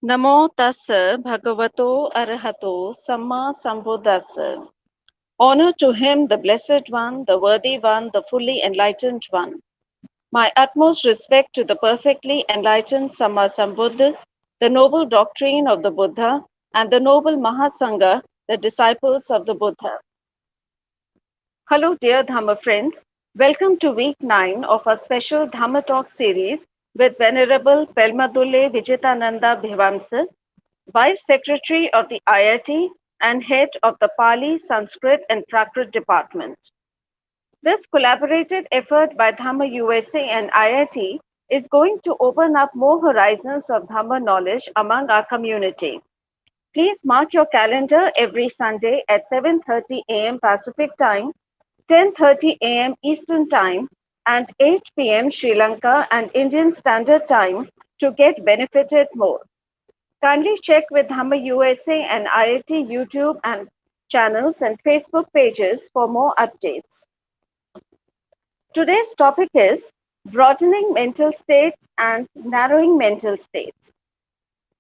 Namo tassa bhagavato arahato samma sambuddhassa. Honor to him, the Blessed One, the Worthy One, the fully enlightened One. My utmost respect to the perfectly enlightened Samma Sambuddha, the noble doctrine of the Buddha, and the noble Mahasangha, the disciples of the Buddha. Hello, dear Dhamma friends. Welcome to week 9 of our special Dhamma Talk series with Venerable Palmadulle Vijitanandabhivamsa, Vice Secretary of the IIT and Head of the Pali, Sanskrit and Prakrit Department. This collaborated effort by Dhamma USA and IIT is going to open up more horizons of Dhamma knowledge among our community. Please mark your calendar every Sunday at 7:30 a.m. Pacific Time, 10:30 a.m. Eastern Time, and 8 p.m. Sri Lanka and Indian Standard Time to get benefited more. Kindly check with Dhamma USA and IIT YouTube and channels and Facebook pages for more updates. Today's topic is broadening mental states and narrowing mental states.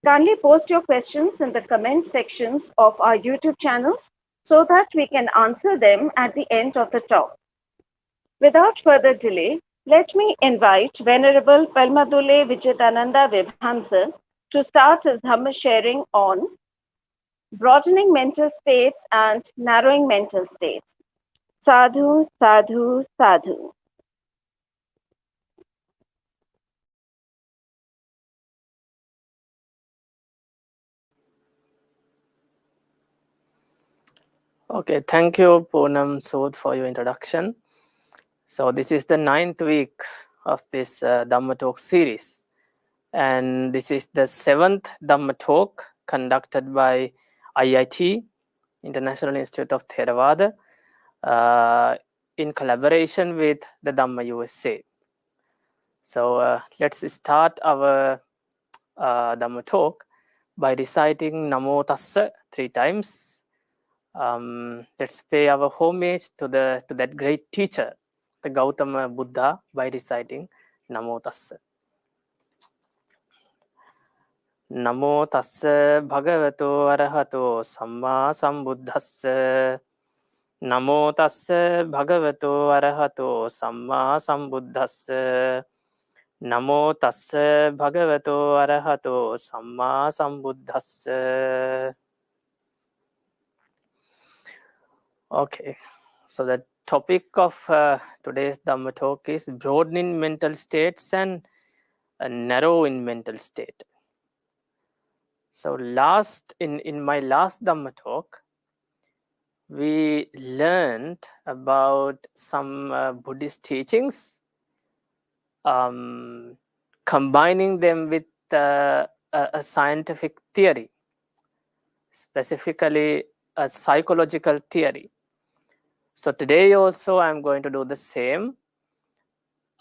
Kindly post your questions in the comment sections of our YouTube channels so that we can answer them at the end of the talk. Without further delay, let me invite Venerable Palmadulle Vijitanandabhivamsa to start his Dhamma sharing on broadening mental states and narrowing mental states. Sadhu, sadhu, sadhu. Okay, thank you, Poonam Sood, for your introduction. So this is the 9th week of this Dhamma Talk series. And this is the 7th Dhamma Talk conducted by IIT, International Institute of Theravada, in collaboration with the Dhamma USA. So let's start our Dhamma Talk by reciting Namo Tassa 3 times. Let's pay our homage to that great teacher, the Gautama Buddha, by reciting Namo Tassa. Namo Tassa Bhagavato Arahato Samma Sambuddhassa. Namo Tassa Bhagavato Arahato Samma Sambuddhassa. Namo Tassa Bhagavato Arahato Samma Sambuddhassa. Okay, so the topic of today's Dhamma Talk is broadening mental states and narrowing mental state. So in my last Dhamma Talk, we learned about some Buddhist teachings, combining them with a scientific theory, specifically a psychological theory. So today also I'm going to do the same.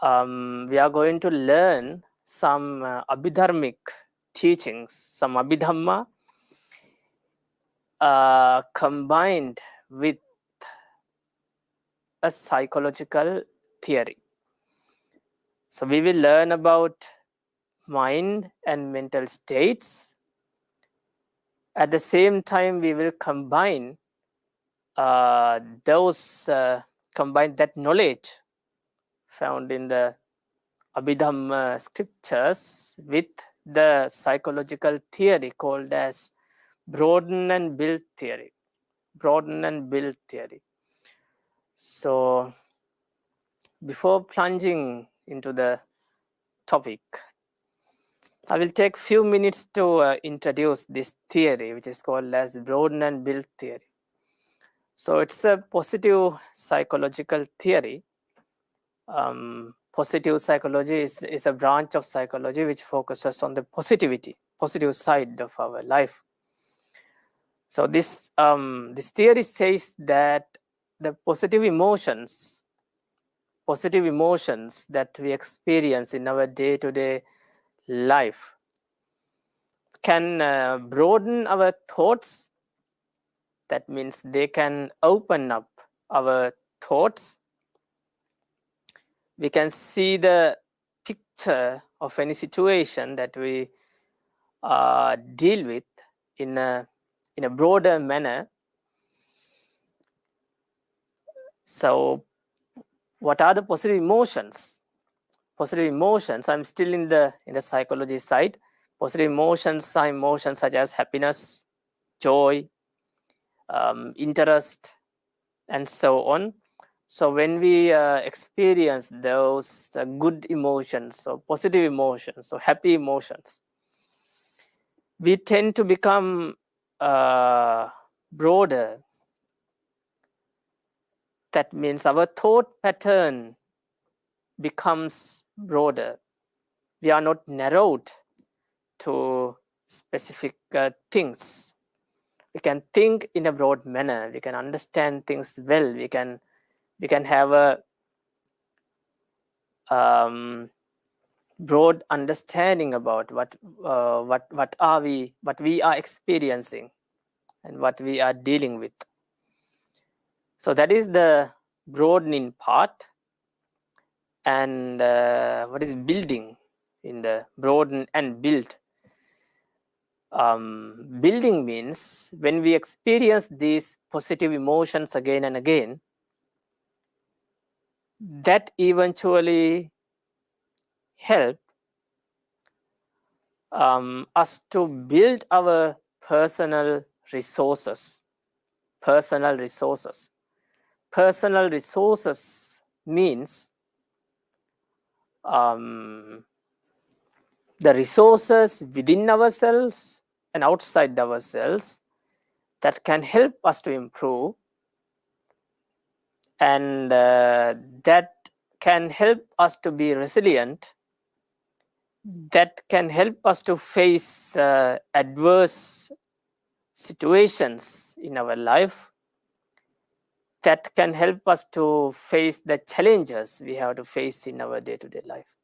We are going to learn some Abhidharmic teachings, some Abhidhamma combined with a psychological theory. So we will learn about mind and mental states. At the same time, we will combine that knowledge found in the Abhidhamma scriptures with the psychological theory called as broaden and build theory. Broaden and build theory. So before plunging into the topic, I will take few minutes to introduce this theory, which is called as broaden and build theory. So it's a positive psychological theory. Positive psychology is a branch of psychology which focuses on the positive side of our life. So this theory says that the positive emotions that we experience in our day-to-day life can broaden our thoughts. That means they can open up our thoughts. We can see the picture of any situation that we deal with in a broader manner. So what are the positive emotions? Positive emotions, I'm still in the psychology side. Positive emotions are emotions such as happiness, joy, interest, and so on. So when we experience those good emotions, so positive emotions, so happy emotions, we tend to become broader. That means our thought pattern becomes broader. We are not narrowed to specific things. We can think in a broad manner. We can understand things well. We can have a broad understanding about what we are experiencing and what we are dealing with. So that is the broadening part. And what is building in the broaden and build? Building means when we experience these positive emotions again and again, that eventually help us to build our personal resources. Personal resources. Personal resources means the resources within ourselves and outside ourselves that can help us to improve, and that can help us to be resilient, that can help us to face adverse situations in our life, that can help us to face the challenges we have to face in our day-to-day life.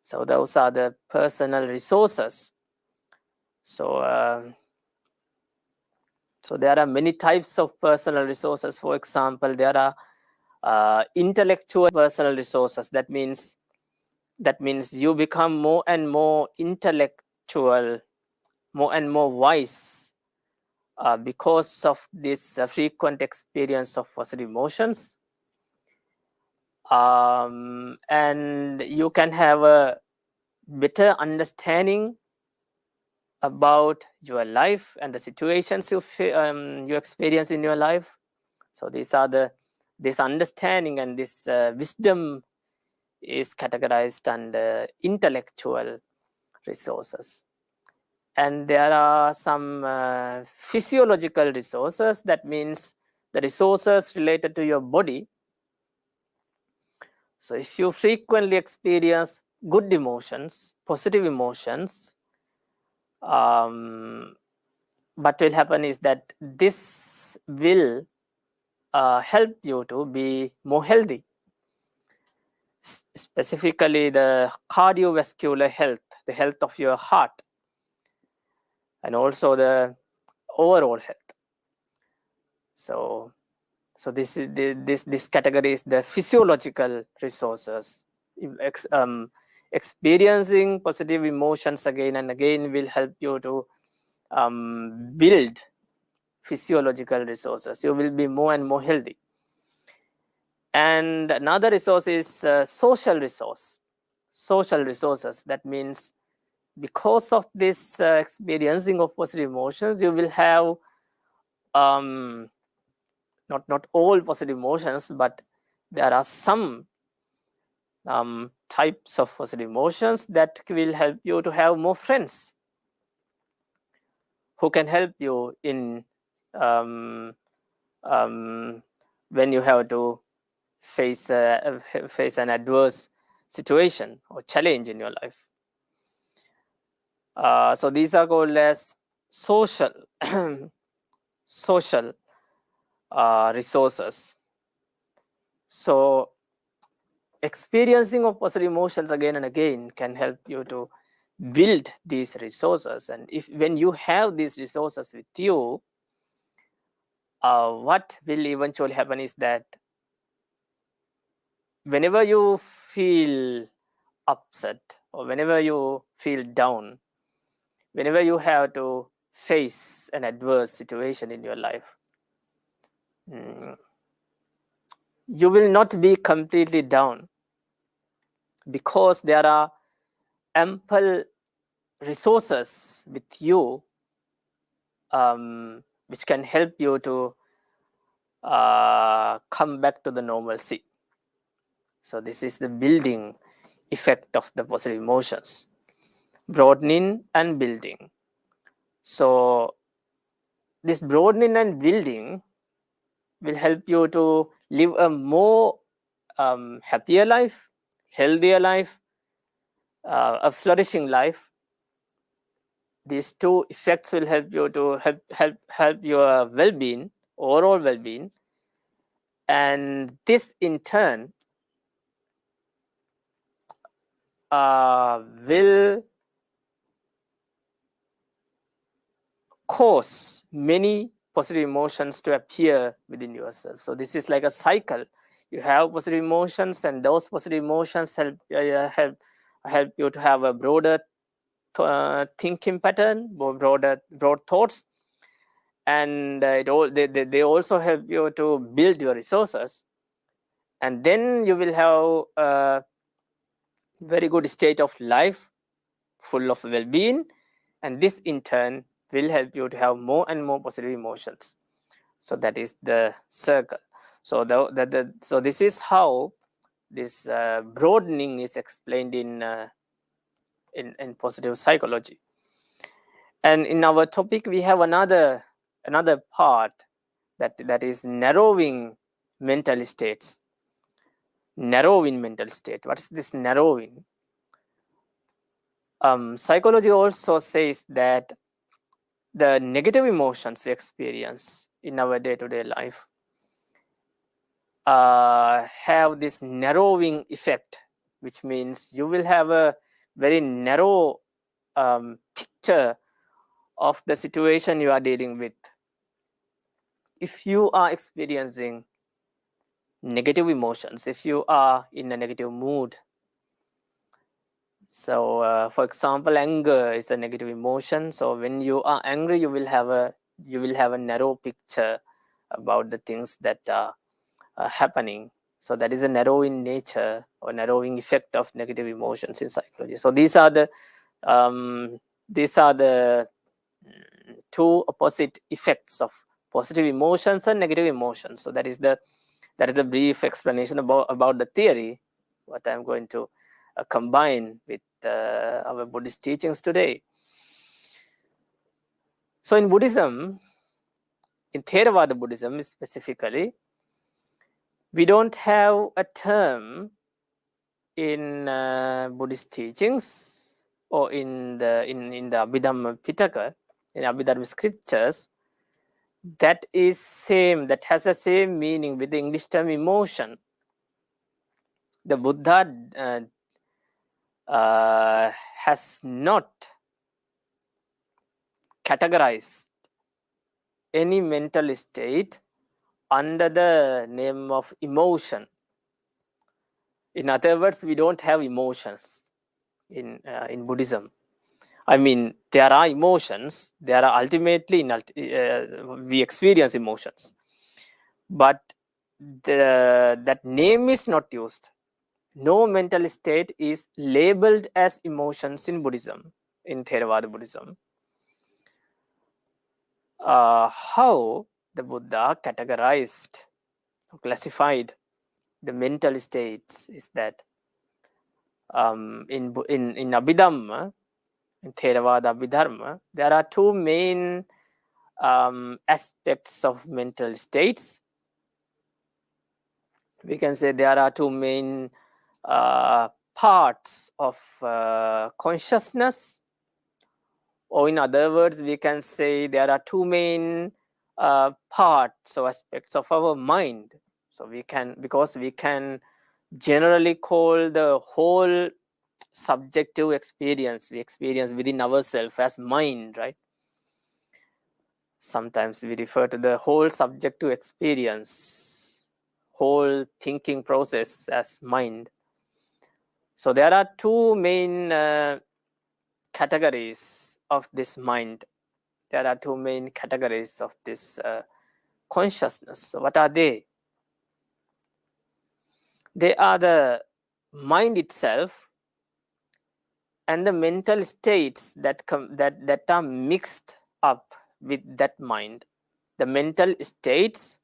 So those are the personal resources. So so there are many types of personal resources. For example, there are intellectual personal resources. That means you become more and more intellectual, more and more wise because of this frequent experience of positive emotions. And you can have a better understanding about your life and the situations you experience in your life. So these are this understanding and this wisdom is categorized under intellectual resources. And there are some physiological resources. That means the resources related to your body. So if you frequently experience good emotions, positive emotions, what will happen is that this will help you to be more healthy. Specifically the cardiovascular health, the health of your heart, and also the overall health. So this is this category is the physiological resources. Experiencing positive emotions again and again will help you to build physiological resources. You will be more and more healthy. And another resource is social resource. Social resources. That means because of this experiencing of positive emotions, you will have not all positive emotions, but there are some types of positive emotions that will help you to have more friends who can help you in when you have to face an adverse situation or challenge in your life. So these are called as social social resources. So experiencing of positive emotions again and again can help you to build these resources. And when you have these resources with you, what will eventually happen is that whenever you feel upset or whenever you feel down, whenever you have to face an adverse situation in your life, you will not be completely down, because there are ample resources with you which can help you to come back to the normalcy. So this is the building effect of the positive emotions, broadening and building. So this broadening and building will help you to live a more happier life, healthier life, a flourishing life. These two effects will help you to help your well-being, overall well-being, and this in turn will cause many positive emotions to appear within yourself. So this is like a cycle. You have positive emotions, and those positive emotions help you to have a broader thinking pattern, broad thoughts, and they also help you to build your resources, and then you will have a very good state of life full of well-being, and this in turn will help you to have more and more positive emotions. So that is the circle. So so this is how this broadening is explained in positive psychology. And in our topic, we have another part that is narrowing mental states. Narrowing mental state. What is this narrowing? Psychology also says that the negative emotions we experience in our day-to-day life have this narrowing effect, which means you will have a very narrow picture of the situation you are dealing with. If you are experiencing negative emotions, if you are in a negative mood, so for example, anger is a negative emotion. So when you are angry, you will have a narrow picture about the things that are happening. So that is a narrowing nature or narrowing effect of negative emotions in psychology. So these are the two opposite effects of positive emotions and negative emotions. So that is a brief explanation about the theory, what I'm going to combine with our Buddhist teachings today. So in Buddhism, in Theravada Buddhism specifically, we don't have a term in Buddhist teachings or in the Abhidhamma Pitaka, in Abhidharma scriptures, that has the same meaning with the English term emotion. The Buddha has not categorized any mental state under the name of emotion. In other words, we don't have emotions in Buddhism. I mean, there are emotions. There are ultimately we experience emotions, but that name is not used. No mental state is labeled as emotions in Buddhism, in Theravada Buddhism. How the Buddha categorized, classified the mental states is that in Abhidhamma, in Theravada Abhidharma, there are two main aspects of mental states. We can say there are two main parts of consciousness, or in other words, we can say there are two main parts or aspects of our mind. So we can generally call the whole subjective experience we experience within ourselves as mind, right? Sometimes we refer to the whole subjective experience, whole thinking process as mind. So there are two main categories of this mind. There are two main categories of this consciousness. So what are they? They are the mind itself and the mental states that are mixed up with that mind. The mental states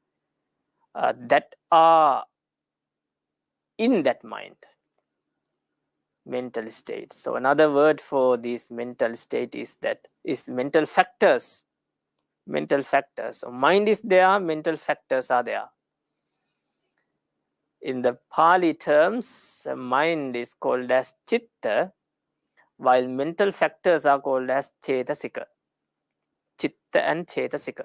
that are in that mind. Mental states. So another word for this mental state is mental factors. Mental factors. So mind is there, mental factors are there. In the Pali terms, mind is called as chitta, while mental factors are called as cetasika. Chitta and cetasika.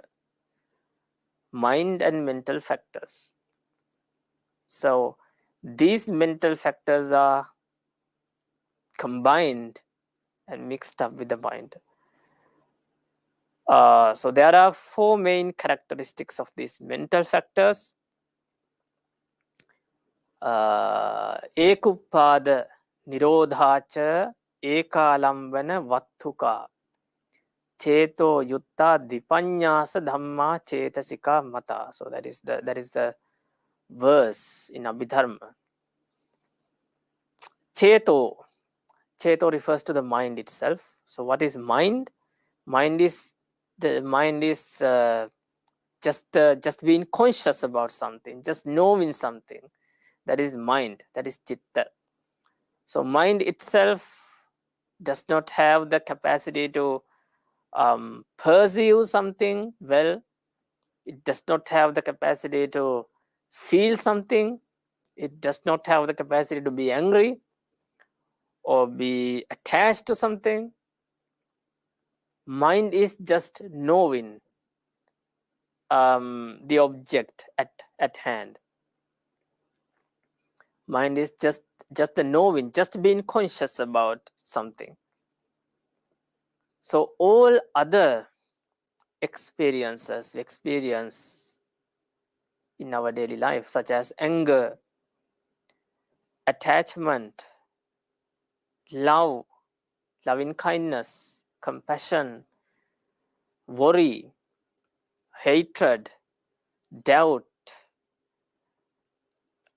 Mind and mental factors. So these mental factors are combined and mixed up with the mind. So there are four main characteristics of these mental factors. Ekuppada nirodhacha ekalambana vattuka cheto yutta dipanyasa dhamma cetasika mata. So that is the verse in Abhidharma. Cheto refers to the mind itself. So what is mind? Mind is just being conscious about something, just knowing something. That is mind, that is chitta. So mind itself does not have the capacity to perceive something well. It does not have the capacity to feel something. It does not have the capacity to be angry or be attached to something. Mind is just knowing the object at hand. Mind is just the knowing, just being conscious about something. So all other experiences we experience in our daily life, such as anger, attachment, love, loving kindness, compassion, worry, hatred, doubt,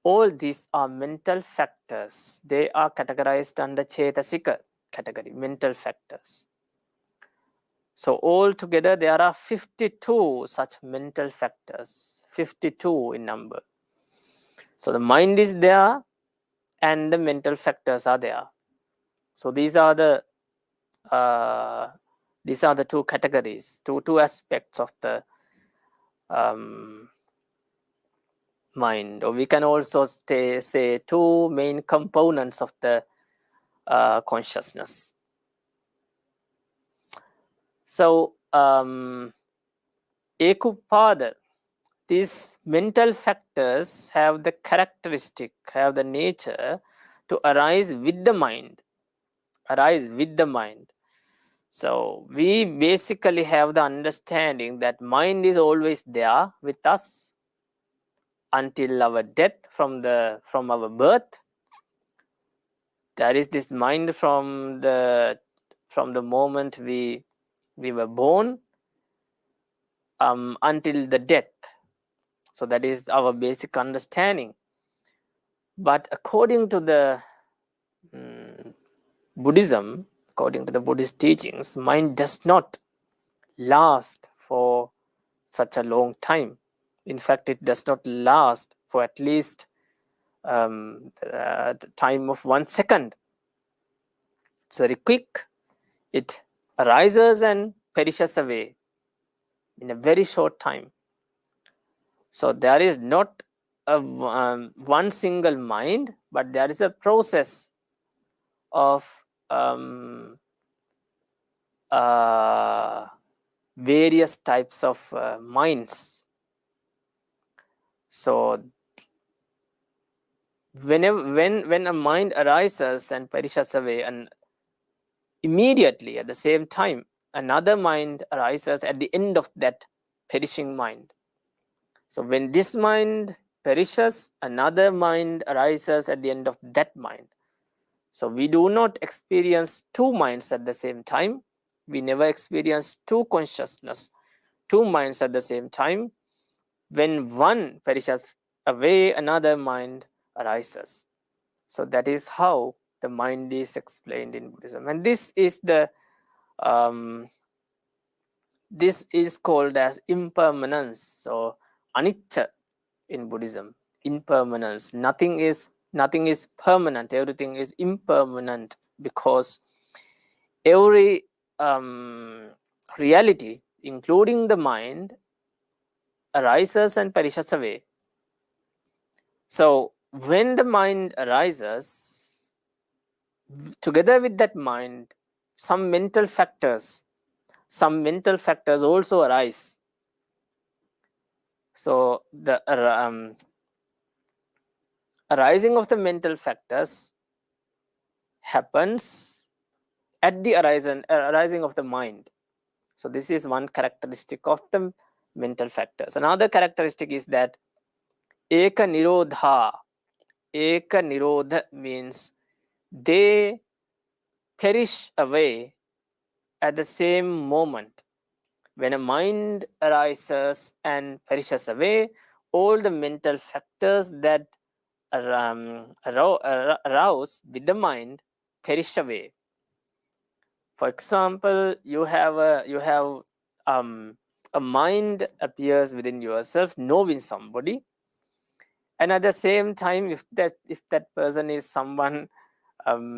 all these are mental factors. They are categorized under Cetasika category, mental factors. So altogether there are 52 such mental factors, 52 in number. So the mind is there and the mental factors are there. So these are the two categories, two aspects of the mind, or we can also say two main components of the consciousness. So Ekuppada, these mental factors have the characteristic, have the nature to arise with the mind. So we basically have the understanding that mind is always there with us until our death, from our birth. There is this mind from the moment we were born until the death. So that is our basic understanding. But according to the Buddhism, according to the Buddhist teachings, mind does not last for such a long time. In fact, it does not last for at least the time of 1 second. It's very quick. It arises and perishes away in a very short time. So there is not one single mind, but there is a process of various types of minds. So when a mind arises and perishes away, and immediately at the same time another mind arises at the end of that perishing mind. So when this mind perishes, another mind arises at the end of that mind. So we do not experience two minds at the same time. We never experience two consciousness, two minds at the same time. When one perishes away, another mind arises. So that is how the mind is explained in Buddhism. And this is called as impermanence. So anicca in Buddhism, impermanence. Nothing is permanent. Everything is impermanent, because every reality, including the mind, arises and perishes away. So when the mind arises, together with that mind, some mental factors also arise. So the arising of the mental factors happens at the arising of the mind. So this is one characteristic of the mental factors. Another characteristic is that eka nirodha. Eka nirodha means they perish away at the same moment. When a mind arises and perishes away, all the mental factors that arouse with the mind perish away. For example, you have a mind appears within yourself, knowing somebody, and at the same time, if that person is someone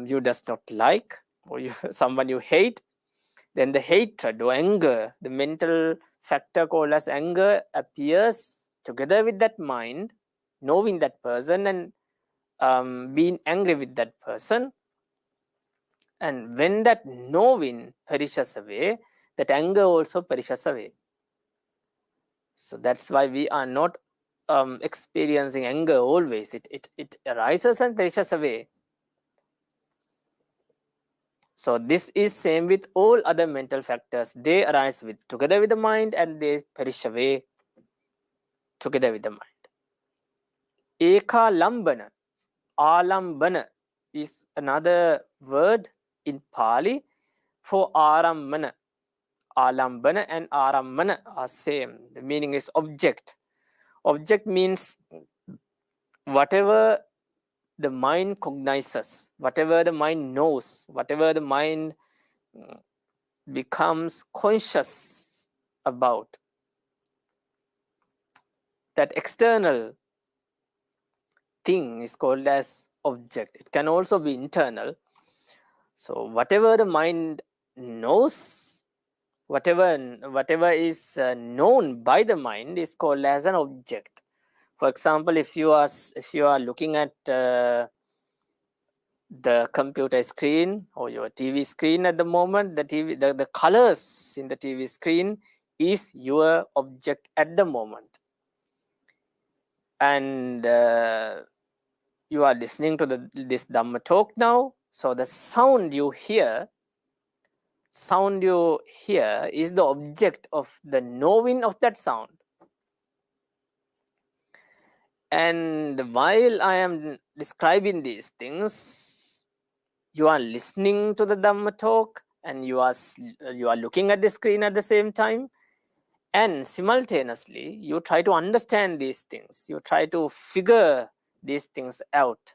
you does not like, or someone you hate, then the hatred or anger, the mental factor called as anger, appears together with that mind, knowing that person and being angry with that person. And when that knowing perishes away, that anger also perishes away. So that's why we are not experiencing anger always. It arises and perishes away. So this is same with all other mental factors. They arise together with the mind, and they perish away together with the mind. Eka lambana. Alambana is another word in Pali for arambana. Alambana and arambana are same. The meaning is object. Object means whatever the mind cognizes, whatever the mind knows, whatever the mind becomes conscious about. That external thing is called as object. It can also be internal. So whatever the mind knows, whatever is known by the mind is called as an object. For example, if you are looking at the computer screen or your TV screen at the moment, the colors in the TV screen is your object at the moment. And you are listening to this Dhamma talk now. So the sound you hear is the object of the knowing of that sound. And while I am describing these things, you are listening to the Dhamma talk, and you are looking at the screen at the same time, and simultaneously you try to understand these things. You try to figure these things out.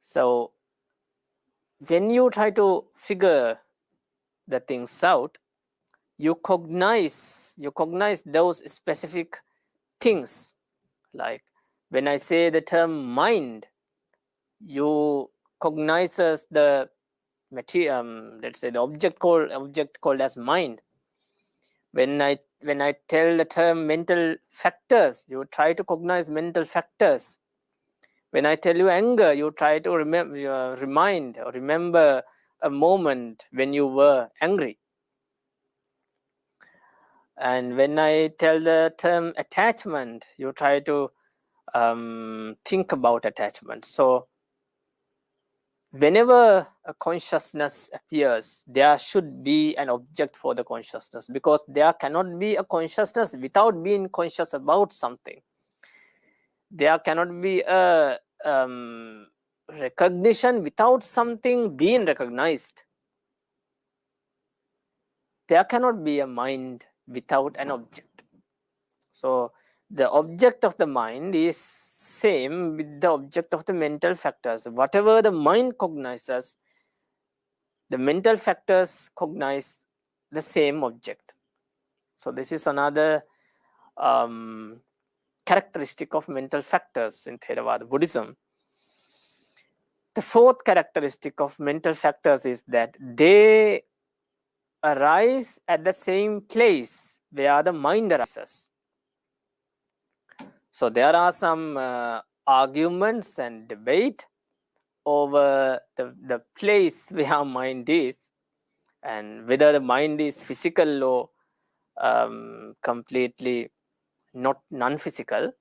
So when you try to figure the things out, you cognize those specific things. Like when I say the term mind, you cognizes the material, let's say the object called as mind. When I tell the term mental factors, you try to cognize mental factors. When I tell you anger, you try to remember a moment when you were angry. And when I tell the term attachment, you try to think about attachment. So whenever a consciousness appears, there should be an object for the consciousness, because there cannot be a consciousness without being conscious about something. There cannot be a recognition without something being recognized. There cannot be a mind without an object. So the object of the mind is same with the object of the mental factors. Whatever the mind cognizes, the mental factors cognize the same object. So this is another characteristic of mental factors in Theravada Buddhism. The fourth characteristic of mental factors is that they arise at the same place where the mind arises. So there are some arguments and debate over the place where mind is, and whether the mind is physical or completely not non-physical.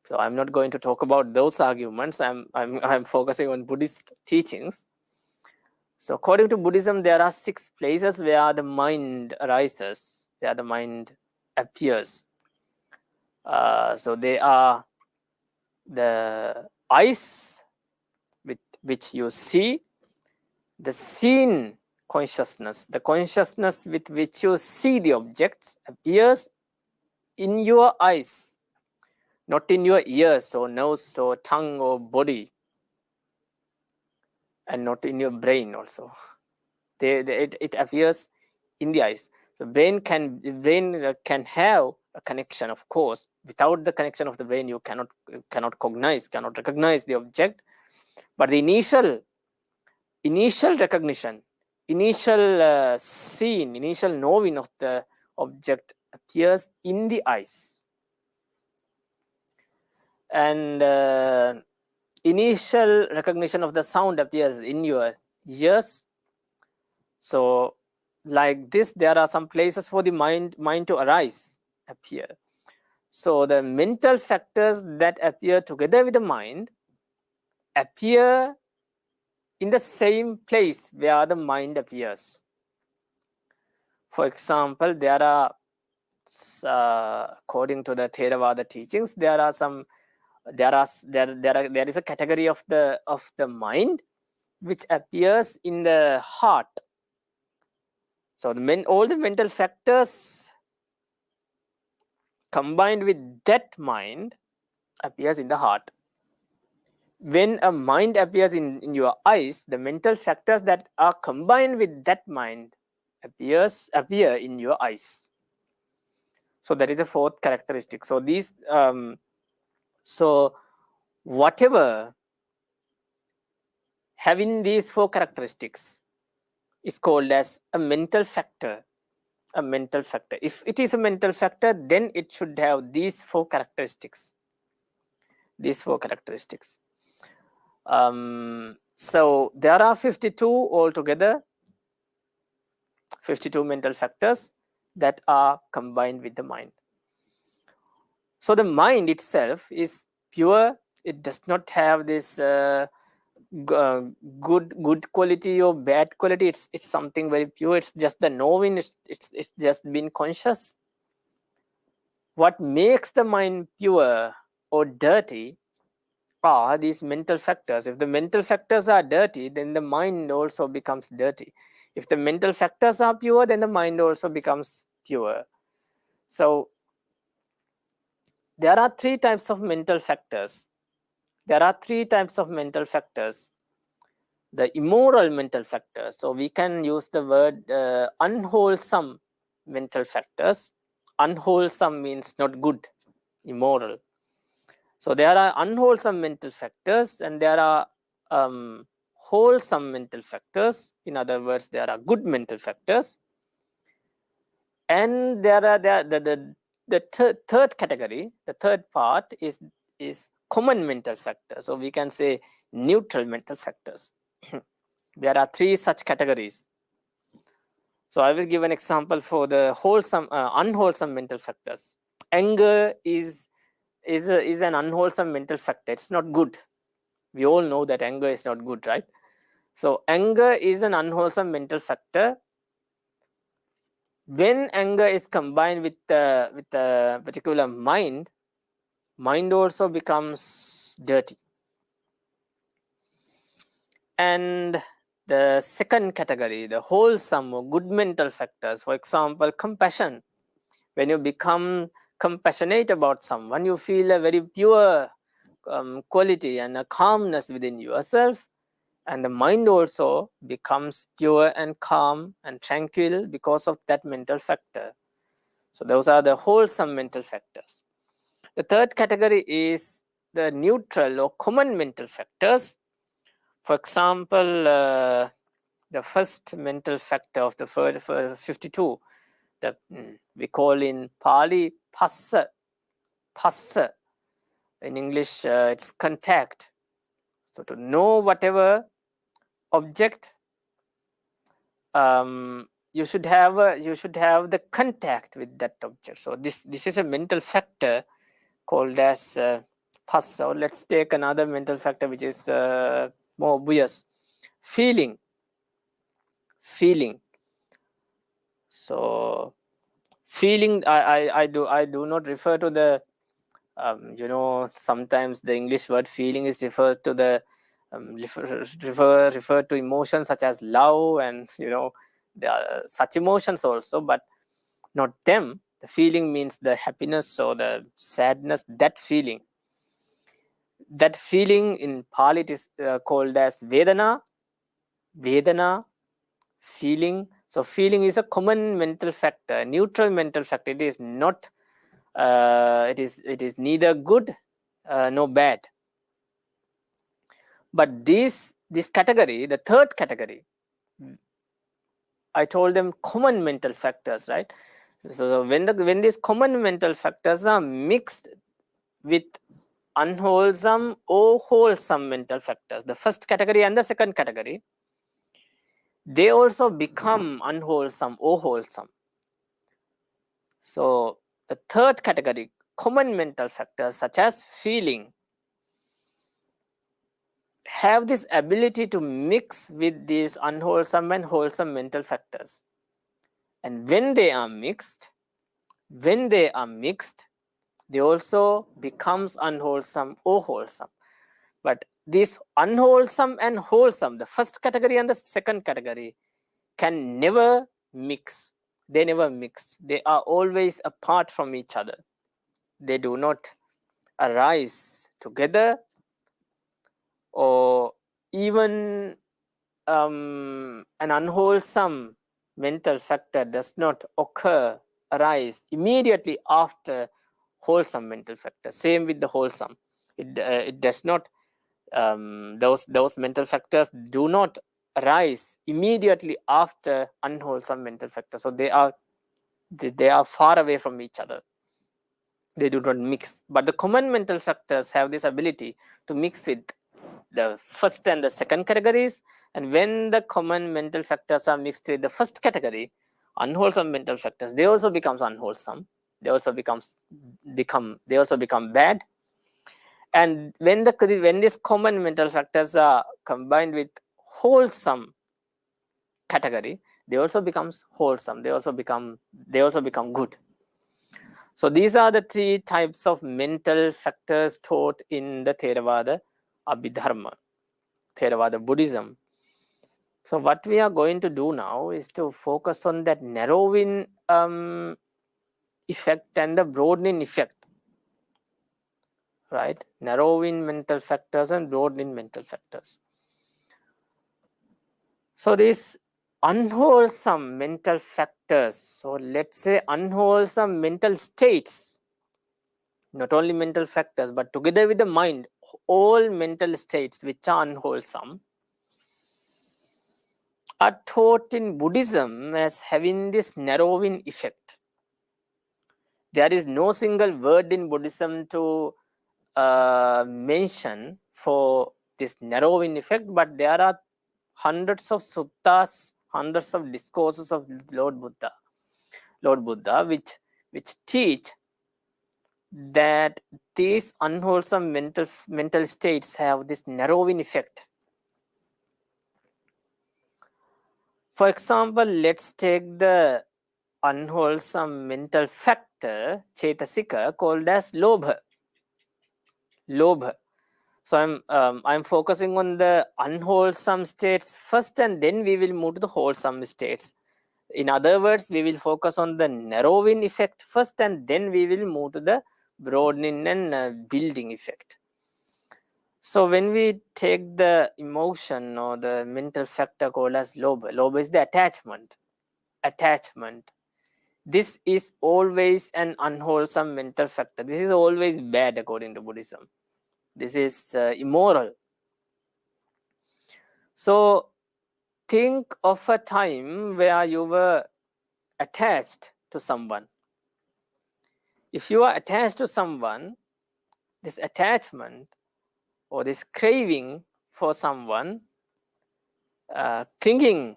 So I'm not going to talk about those arguments. I'm focusing on Buddhist teachings. So according to Buddhism, there are 6 places where the mind arises, where the mind appears. So they are the eyes with which you see, the seen consciousness, the consciousness with which you see the objects appears in your eyes, not in your ears or nose or tongue or body, and not in your brain also. It appears in the eyes. So brain can have a connection, of course. Without the connection of the brain, you cannot recognize the object. But the initial recognition, initial seeing, initial knowing of the object appears in the eyes. And initial recognition of the sound appears in your ears. So like this, there are some places for the mind to arise, appear. So the mental factors that appear together with the mind appear in the same place where the mind appears. For example, there are, according to the Theravada teachings, there is a category of the mind which appears in the heart. So all the mental factors combined with that mind appears in the heart. When a mind appears in your eyes, the mental factors that are combined with that mind appear in your eyes. So that is the fourth characteristic. So these so whatever having these 4 characteristics is called as a mental factor. A mental factor. If it is a mental factor, then it should have these 4 characteristics. These 4 characteristics. So there are 52 altogether, 52 mental factors that are combined with the mind. So the mind itself is pure. It does not have this good quality or bad quality. It's something very pure. It's just the knowing. It's just being conscious. What makes the mind pure or dirty are these mental factors. If the mental factors are dirty, then the mind also becomes dirty. If the mental factors are pure, then the mind also becomes pure. So there are 3 types of mental factors. There are 3 types of mental factors. The immoral mental factors. So we can use the word unwholesome mental factors. Unwholesome means not good, immoral. So there are unwholesome mental factors and there are wholesome mental factors. In other words, there are good mental factors. And there are the third category, the third part is common mental factors. So we can say neutral mental factors. There are 3 such categories. So I will give an example for the unwholesome mental factors. Anger is an unwholesome mental factor. It's not good. We all know that anger is not good, right? So anger is an unwholesome mental factor. When anger is combined with a particular mind also becomes dirty. And the second category, the wholesome or good mental factors, for example, compassion. When you become compassionate about someone, you feel a very pure quality and a calmness within yourself, and the mind also becomes pure and calm and tranquil because of that mental factor. So those are the wholesome mental factors. The third category is the neutral or common mental factors. For example, the first mental factor of the 52, we call in Pali phassa. Phassa. In English, it's contact. So to know whatever object, you should have the contact with that object. So this is a mental factor called as phassa. Let's take another mental factor which is more obvious: feeling. So feeling, I do not refer to the sometimes the English word feeling is refers to the refer to emotions such as love, and there are such emotions also, but not them. The feeling means the happiness or the sadness. That feeling in Pali, it is called as Vedana. Feeling. So feeling is a common mental factor, neutral mental factor. It is not it is neither good nor bad. But this category, the third category, I told them common mental factors, right? So when these common mental factors are mixed with unwholesome or wholesome mental factors, the first category and the second category, they also become unwholesome or wholesome. So the third category, common mental factors such as feeling, have this ability to mix with these unwholesome and wholesome mental factors. And when they are mixed, they also becomes unwholesome or wholesome. But this unwholesome and wholesome, the first category and the second category, can never mix. They never mix. They are always apart from each other. They do not arise together, or even an unwholesome mental factor does not arise immediately after wholesome mental factor. Same with the wholesome. It does not, those mental factors do not arise immediately after unwholesome mental factor. So they are far away from each other. They do not mix. But the common mental factors have this ability to mix with the first and the second categories. And when the common mental factors are mixed with the first category, unwholesome mental factors, they also becomes unwholesome. They also become bad. And when these common mental factors are combined with wholesome category, they also becomes wholesome. They also become good. So these are the three types of mental factors taught in the Theravada Abhidharma, Theravada Buddhism. So what we are going to do now is to focus on that narrowing effect and the broadening effect, right? Narrowing mental factors and broadening mental factors. So these unwholesome mental factors, so let's say unwholesome mental states, not only mental factors, but together with the mind, all mental states which are unwholesome are taught in Buddhism as having this narrowing effect. There is no single word in Buddhism to mention for this narrowing effect, but there are hundreds of suttas, hundreds of discourses of Lord Buddha, which teach that these unwholesome mental states have this narrowing effect. For example, let's take the unwholesome mental factor, Chetasika, called as Lobe. So I'm focusing on the unwholesome states first, and then we will move to the wholesome states. In other words, we will focus on the narrowing effect first, and then we will move to the broadening and building effect. So when we take the emotion or the mental factor called as Lobe, Lobe is the attachment. Attachment. This is always an unwholesome mental factor. This is always bad according to Buddhism. This is immoral. So think of a time where you were attached to someone. If you are attached to someone, this attachment or this craving for someone, clinging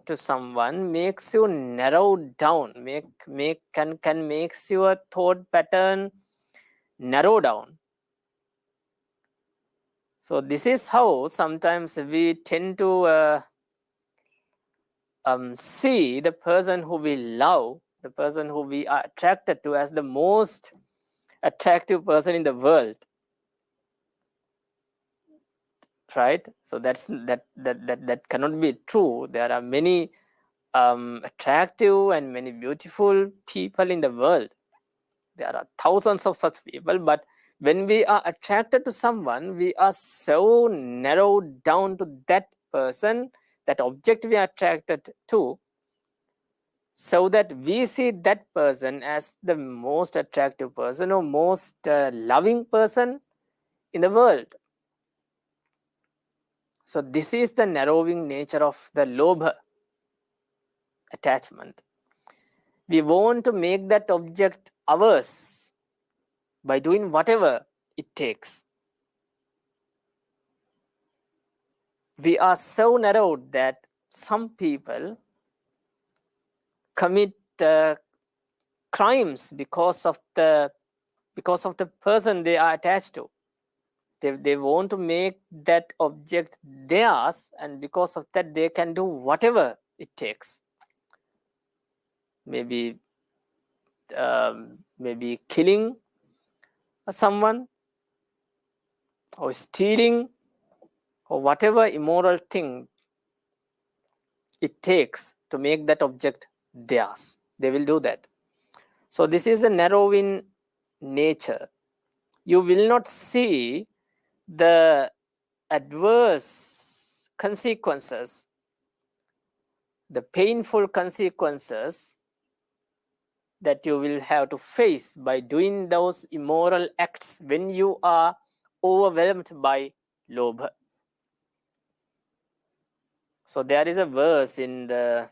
to someone makes you narrow down, can makes your thought pattern narrow down. So this is how sometimes we tend to see the person who we love, the person who we are attracted to, as the most attractive person in the world, right? So that cannot be true. There are many attractive and many beautiful people in the world. There are thousands of such people, but when we are attracted to someone, we are so narrowed down to that person, that object we are attracted to, so that we see that person as the most attractive person or most loving person in the world. So this is the narrowing nature of the Lobe, attachment. We want to make that object ours by doing whatever it takes. We are so narrowed that some people commit crimes because of the person they are attached to. They want to make that object theirs, and because of that they can do whatever it takes. Maybe killing someone, or stealing, or whatever immoral thing it takes to make that object theirs. They will do that. So this is the narrowing nature. You will not see the adverse consequences, the painful consequences that you will have to face by doing those immoral acts when you are overwhelmed by Lobe. So there is a verse in the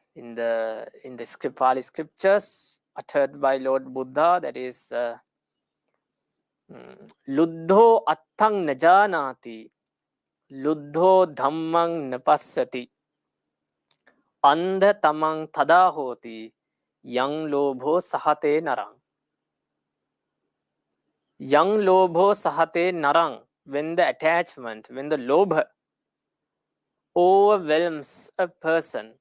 Pali scriptures uttered by Lord Buddha, that is Luddho attang najanati, Luddho dhammang napassati, Andha tamang tada hoti, yang lobho sahate narang. Yang lobho sahate narang. When the attachment, when the Lobe overwhelms a person,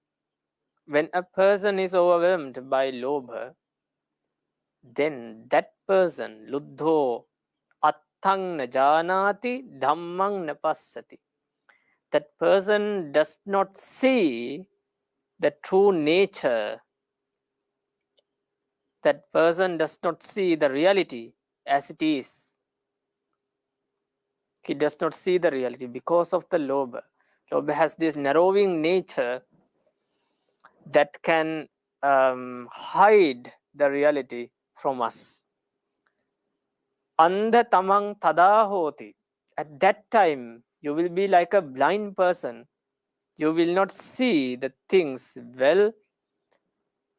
when a person is overwhelmed by Lobe, then that person, Luddho attang najanati dhammang napassati. That person does not see the true nature. That person does not see the reality as it is. He does not see the reality because of the Lobe. Lobe has this narrowing nature that can hide the reality from us. Andha tamang tada hoti. At that time, you will be like a blind person. You will not see the things well.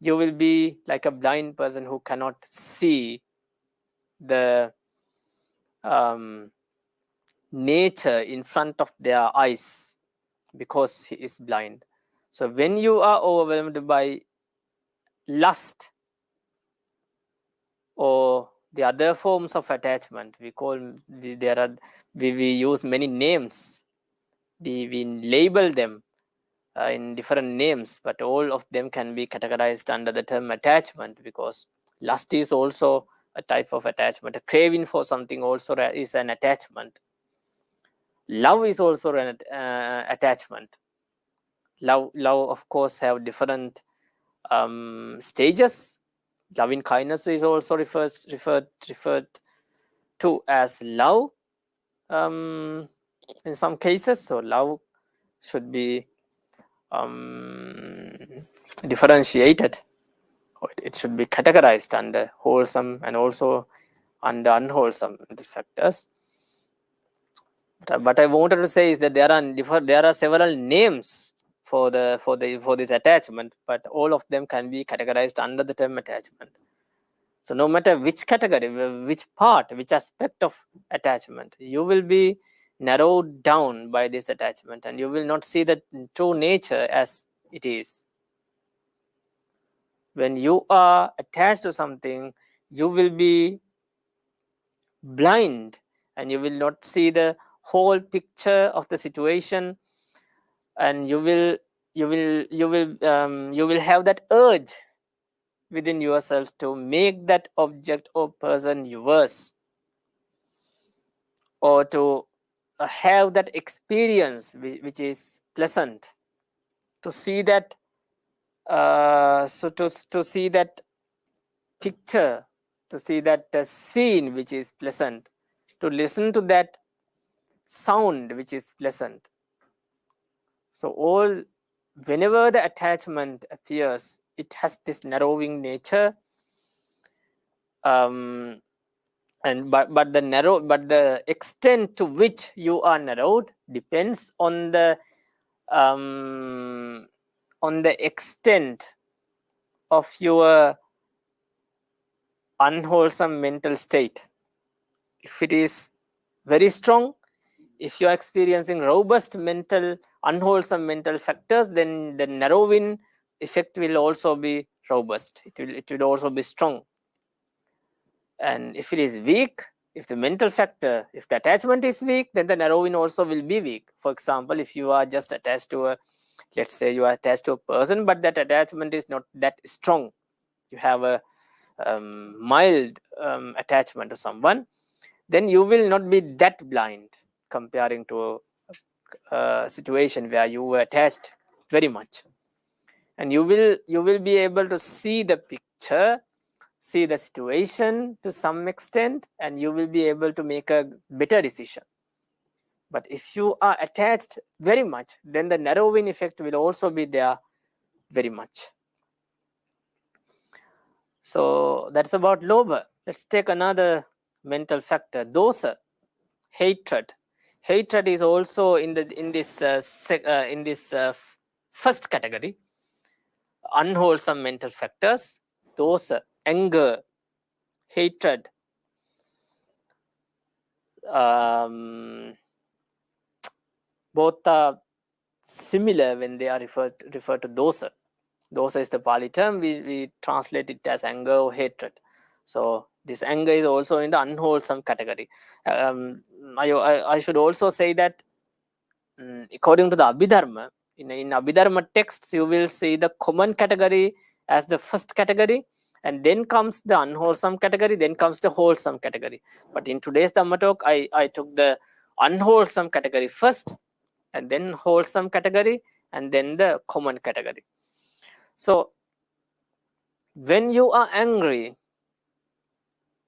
You will be like a blind person who cannot see the nature in front of their eyes because he is blind. So when you are overwhelmed by lust or the other forms of attachment, we use many names. We label them in different names, but all of them can be categorized under the term attachment, because lust is also a type of attachment. A craving for something also is an attachment. Love is also an attachment. Love, of course, have different stages. Loving kindness is also referred to as love in some cases. So love should be differentiated. It should be categorized under wholesome and also under unwholesome factors. But I wanted to say is that there are several names for this attachment, but all of them can be categorized under the term attachment. So no matter which category, which part, which aspect of attachment, you will be narrowed down by this attachment, and you will not see the true nature as it is. When you are attached to something, you will be blind and you will not see the whole picture of the situation, and you will have that urge within yourself to make that object or person yours, or to have that experience which is pleasant, to see that to see that picture, to see that scene which is pleasant, to listen to that sound which is pleasant. So whenever the attachment appears, it has this narrowing nature, and but the extent to which you are narrowed depends on the extent of your unwholesome mental state. If it is very strong, if you are experiencing robust unwholesome mental factors, then the narrowing effect will also be robust. It will also be strong. And if it is weak, if the mental factor, if the attachment is weak, then the narrowing also will be weak. For example, if you are just attached to let's say you are attached to a person, but that attachment is not that strong, you have a mild attachment to someone, then you will not be that blind comparing to a situation where you were attached very much, and you will be able to see the picture, see the situation to some extent, and you will be able to make a better decision. But if you are attached very much, then the narrowing effect will also be there very much. So that's about Lobe. Let's take another mental factor, dosa, hatred. Hatred is also in this first category, unwholesome mental factors. Dosa, anger, hatred, both are similar when they are referred to dosa. Dosa is the Pali term. We translate it as anger or hatred. So this anger is also in the unwholesome category. I should also say that according to the Abhidharma, in Abhidharma texts, you will see the common category as the first category, and then comes the unwholesome category, then comes the wholesome category. But in today's Dhamma talk, I took the unwholesome category first, and then wholesome category, and then the common category. So when you are angry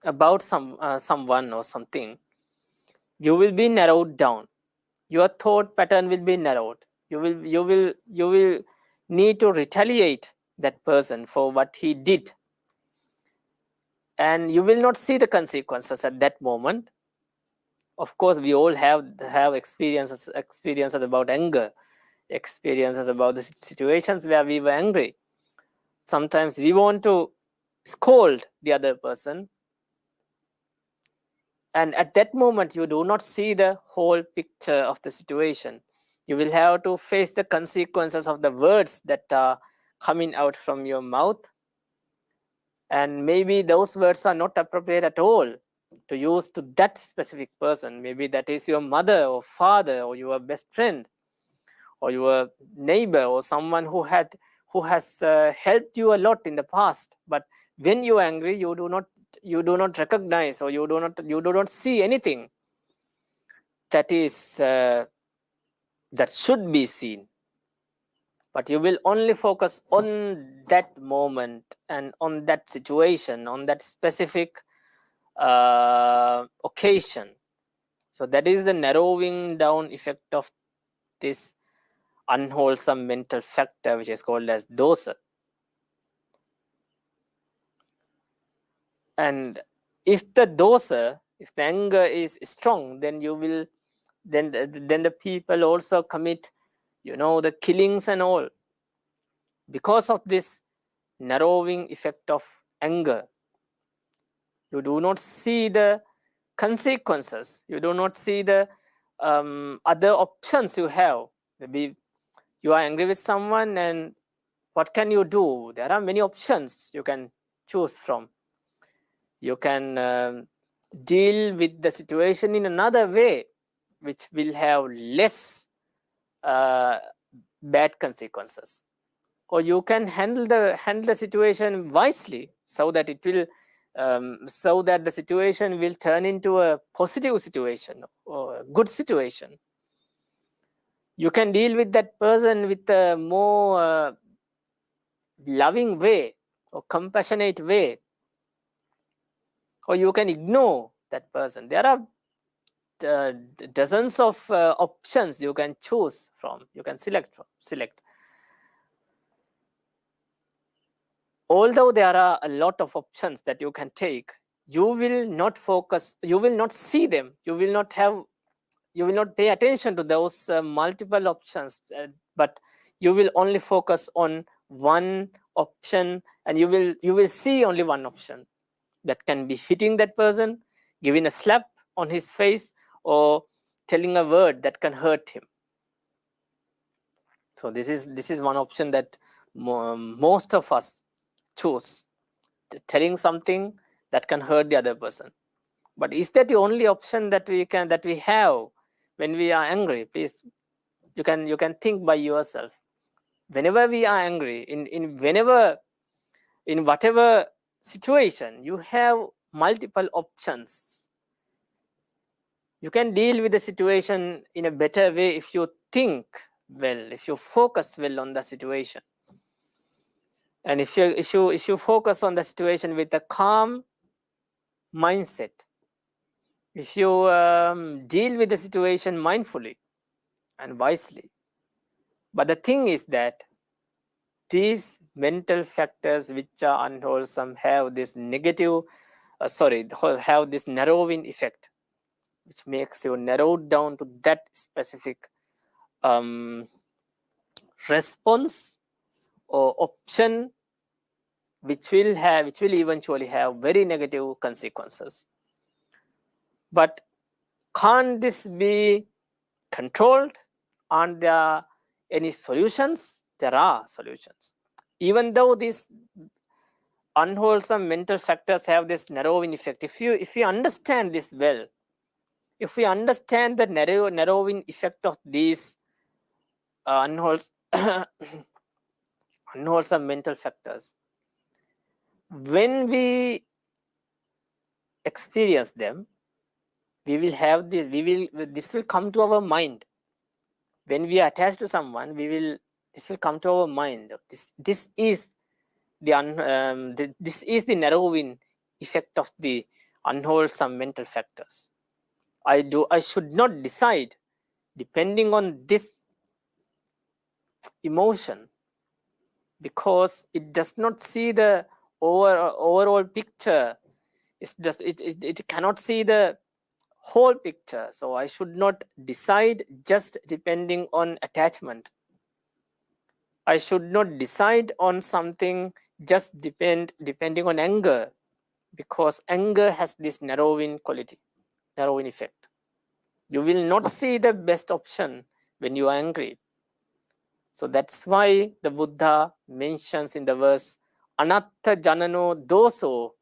about someone or something, you will be narrowed down. Your thought pattern will be narrowed. You will need to retaliate that person for what he did, and you will not see the consequences at that moment. Of course, we all have experiences about anger, experiences about the situations where we were angry. Sometimes we want to scold the other person, and at that moment you do not see the whole picture of the situation. You will have to face the consequences of the words that are coming out from your mouth, and maybe those words are not appropriate at all to use to that specific person. Maybe that is your mother or father or your best friend or your neighbor or someone who has helped you a lot in the past. But when you are angry, you do not recognize, or you do not see anything. that is that should be seen, but you will only focus on that moment and on that situation, on that specific occasion. So that is the narrowing down effect of this unwholesome mental factor, which is called as dosa. And if the dosa, if the anger is strong, then you will, then the people also commit, the killings and all, because of this narrowing effect of anger. You do not see the consequences. You do not see the other options you have. Maybe you are angry with someone, and what can you do? There are many options you can choose from. You can deal with the situation in another way, which will have less bad consequences. Or you can handle the situation wisely, so that it will so that the situation will turn into a positive situation or a good situation. You can deal with that person with a more loving way or compassionate way, or you can ignore that person. There are dozens of options you can choose from, you can select. Although there are a lot of options that you can take, you will not focus, you will not see them, you will not pay attention to those multiple options, but you will only focus on one option, and you will see only one option. That can be hitting that person, giving a slap on his face, or telling a word that can hurt him. So this is one option that most of us choose, telling something that can hurt the other person. But is that the only option that we have when we are angry? Please, you can think by yourself. Whenever we are angry, in whatever situation, you have multiple options. You can deal with the situation in a better way if you think well, if you focus well on the situation. And if you focus on the situation with a calm mindset, if you deal with the situation mindfully and wisely. But the thing is that these mental factors which are unwholesome have this negative, have this narrowing effect, which makes you narrow down to that specific response or option, which will eventually have very negative consequences. But can't this be controlled? Aren't there any solutions? There are solutions. Even though these unwholesome mental factors have this narrowing effect, if you understand this well, if we understand the narrowing effect of these unwholesome mental factors, when we experience them, this will come to our mind. When we are attached to someone, this will come to our mind. This is the narrowing effect of the unwholesome mental factors. I should not decide depending on this emotion, because it does not see the overall picture. It cannot see the whole picture. So I should not decide just depending on attachment. I should not decide on something just depending on anger, because anger has this narrowing quality, narrowing effect. You will not see the best option when you are angry. So that's why the Buddha mentions in the verse Anatta Janano Doso,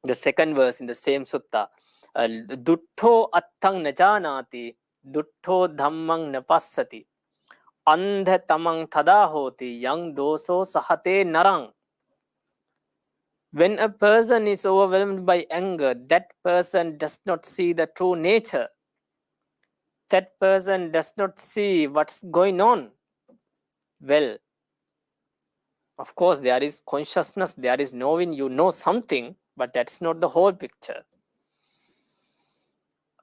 the second verse in the same sutta, Duttho Attang Najanati, Duttho Dhammang Napassati, Andha Tamang Tada Hoti, Yang Doso Sahate Narang. When a person is overwhelmed by anger, that person does not see the true nature. That person does not see what's going on. Well, of course, there is consciousness, there is knowing, you know something, but that's not the whole picture.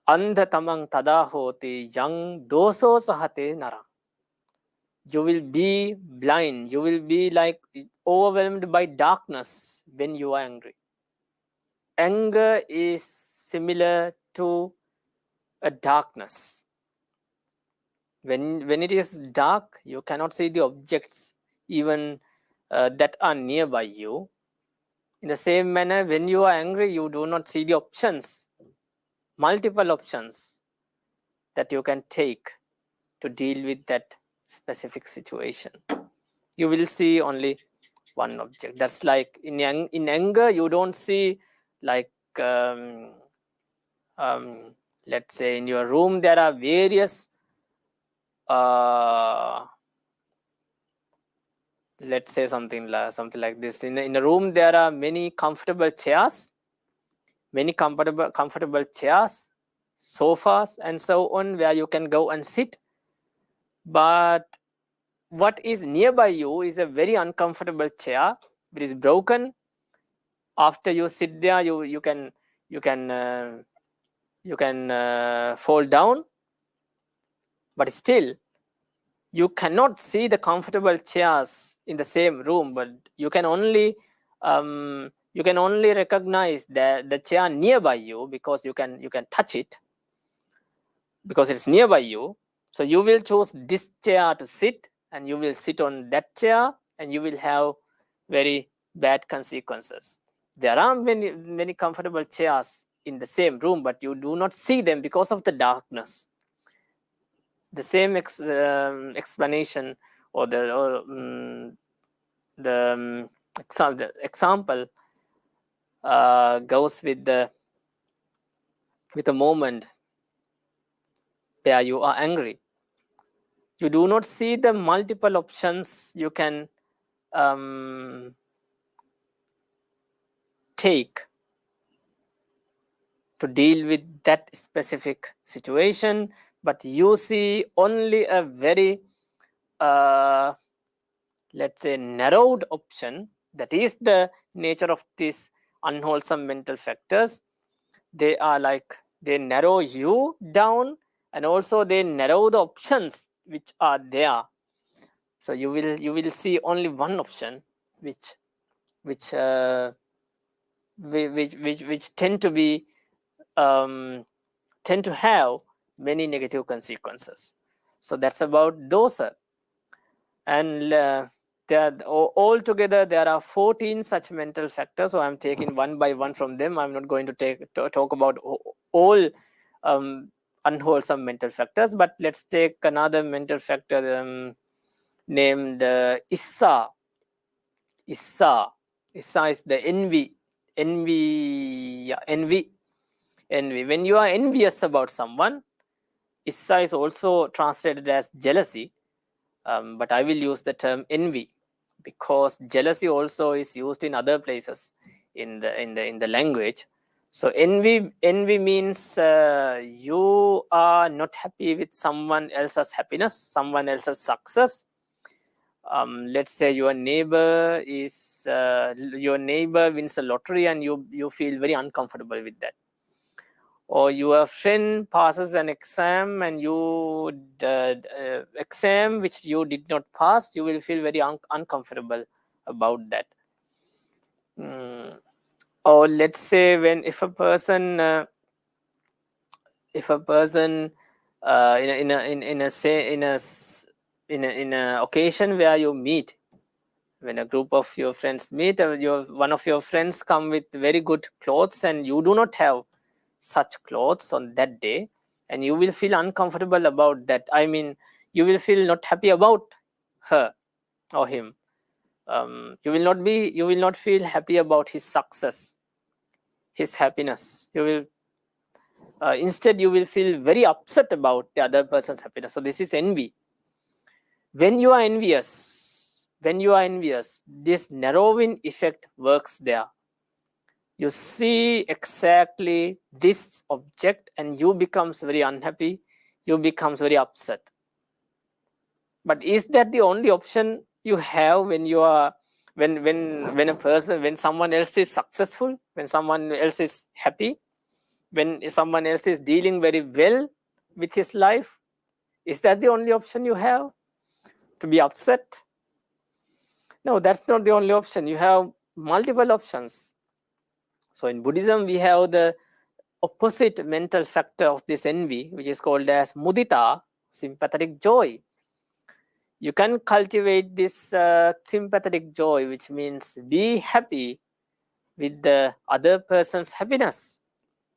Andha tamang tada hoti yang doso sahate nara. You will be blind, you will be like overwhelmed by darkness when you are angry. Anger is similar to a darkness. When it is dark, you cannot see the objects even that are nearby you. In the same manner, when you are angry, you do not see the options, multiple options that you can take to deal with that specific situation. You will see only one object. That's like in anger, you don't see like let's say in your room there are various let's say something like this. In a room there are many comfortable chairs, sofas and so on, where you can go and sit, but what is nearby you is a very uncomfortable chair. It is broken. After you sit there, you can fall down, but still you cannot see the comfortable chairs in the same room, but you can only recognize the chair nearby you because you can touch it because it's nearby you. So you will choose this chair to sit, and you will sit on that chair, and you will have very bad consequences. There are many comfortable chairs in the same room, but you do not see them because of the darkness. The same explanation or the example goes with the moment where you are angry. You do not see the multiple options you can take to deal with that specific situation, but you see only a very let's say narrowed option. That is the nature of these unwholesome mental factors. They are like, they narrow you down, and also they narrow the options which are there. So you will see only one option which tend to be tend to have many negative consequences. So that's about dosa. And altogether there are 14 such mental factors. So I'm taking one by one from them. I'm not going to talk about all unwholesome mental factors, but let's take another mental factor named Issa. Issa is the envy. Envy. When you are envious about someone, Issa is also translated as jealousy. But I will use the term envy because jealousy also is used in other places in the language. So envy means you are not happy with someone else's happiness, someone else's success. Let's say your neighbor wins a lottery and you feel very uncomfortable with that. Or your friend passes an exam and exam which you did not pass, you will feel very uncomfortable about that. Or let's say if a person in a occasion where you meet, when a group of your friends meet, one of your friends come with very good clothes and you do not have such clothes on that day, and you will feel uncomfortable about that. I mean, you will feel not happy about her or him. You will not feel happy about his success, his happiness. You will instead you will feel very upset about the other person's happiness. So this is envy. When you are envious, this narrowing effect works there. You see exactly this object and you becomes very unhappy, you becomes very upset. But is that the only option you have when you are when someone else is successful, when someone else is happy, when someone else is dealing very well with his life? Is that the only option you have, to be upset? No, that's not the only option. You have multiple options. So in Buddhism, we have the opposite mental factor of this envy, which is called as mudita, sympathetic joy. You can cultivate this sympathetic joy, which means be happy with the other person's happiness.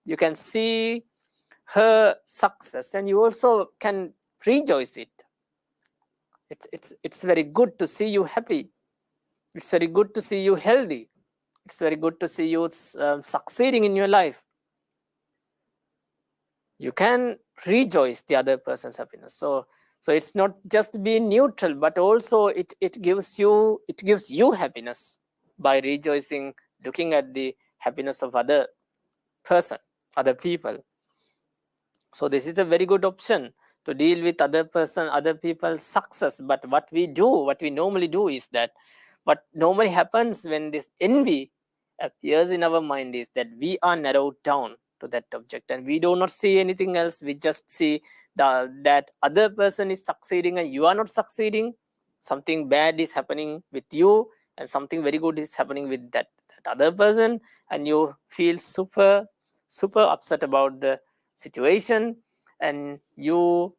You can see her success and you also can rejoice it. It's very good to see you happy. It's very good to see you healthy. It's very good to see you succeeding in your life. You can rejoice the other person's happiness. So it's not just being neutral, but also it gives you happiness by rejoicing, looking at the happiness of other person, other people. So this is a very good option to deal with other people's success. But what we normally do is that what normally happens when this envy appears in our mind is that we are narrowed down to that object and we do not see anything else. We just see that other person is succeeding and you are not succeeding. Something bad is happening with you and something very good is happening with that other person, and you feel super upset about the situation, and you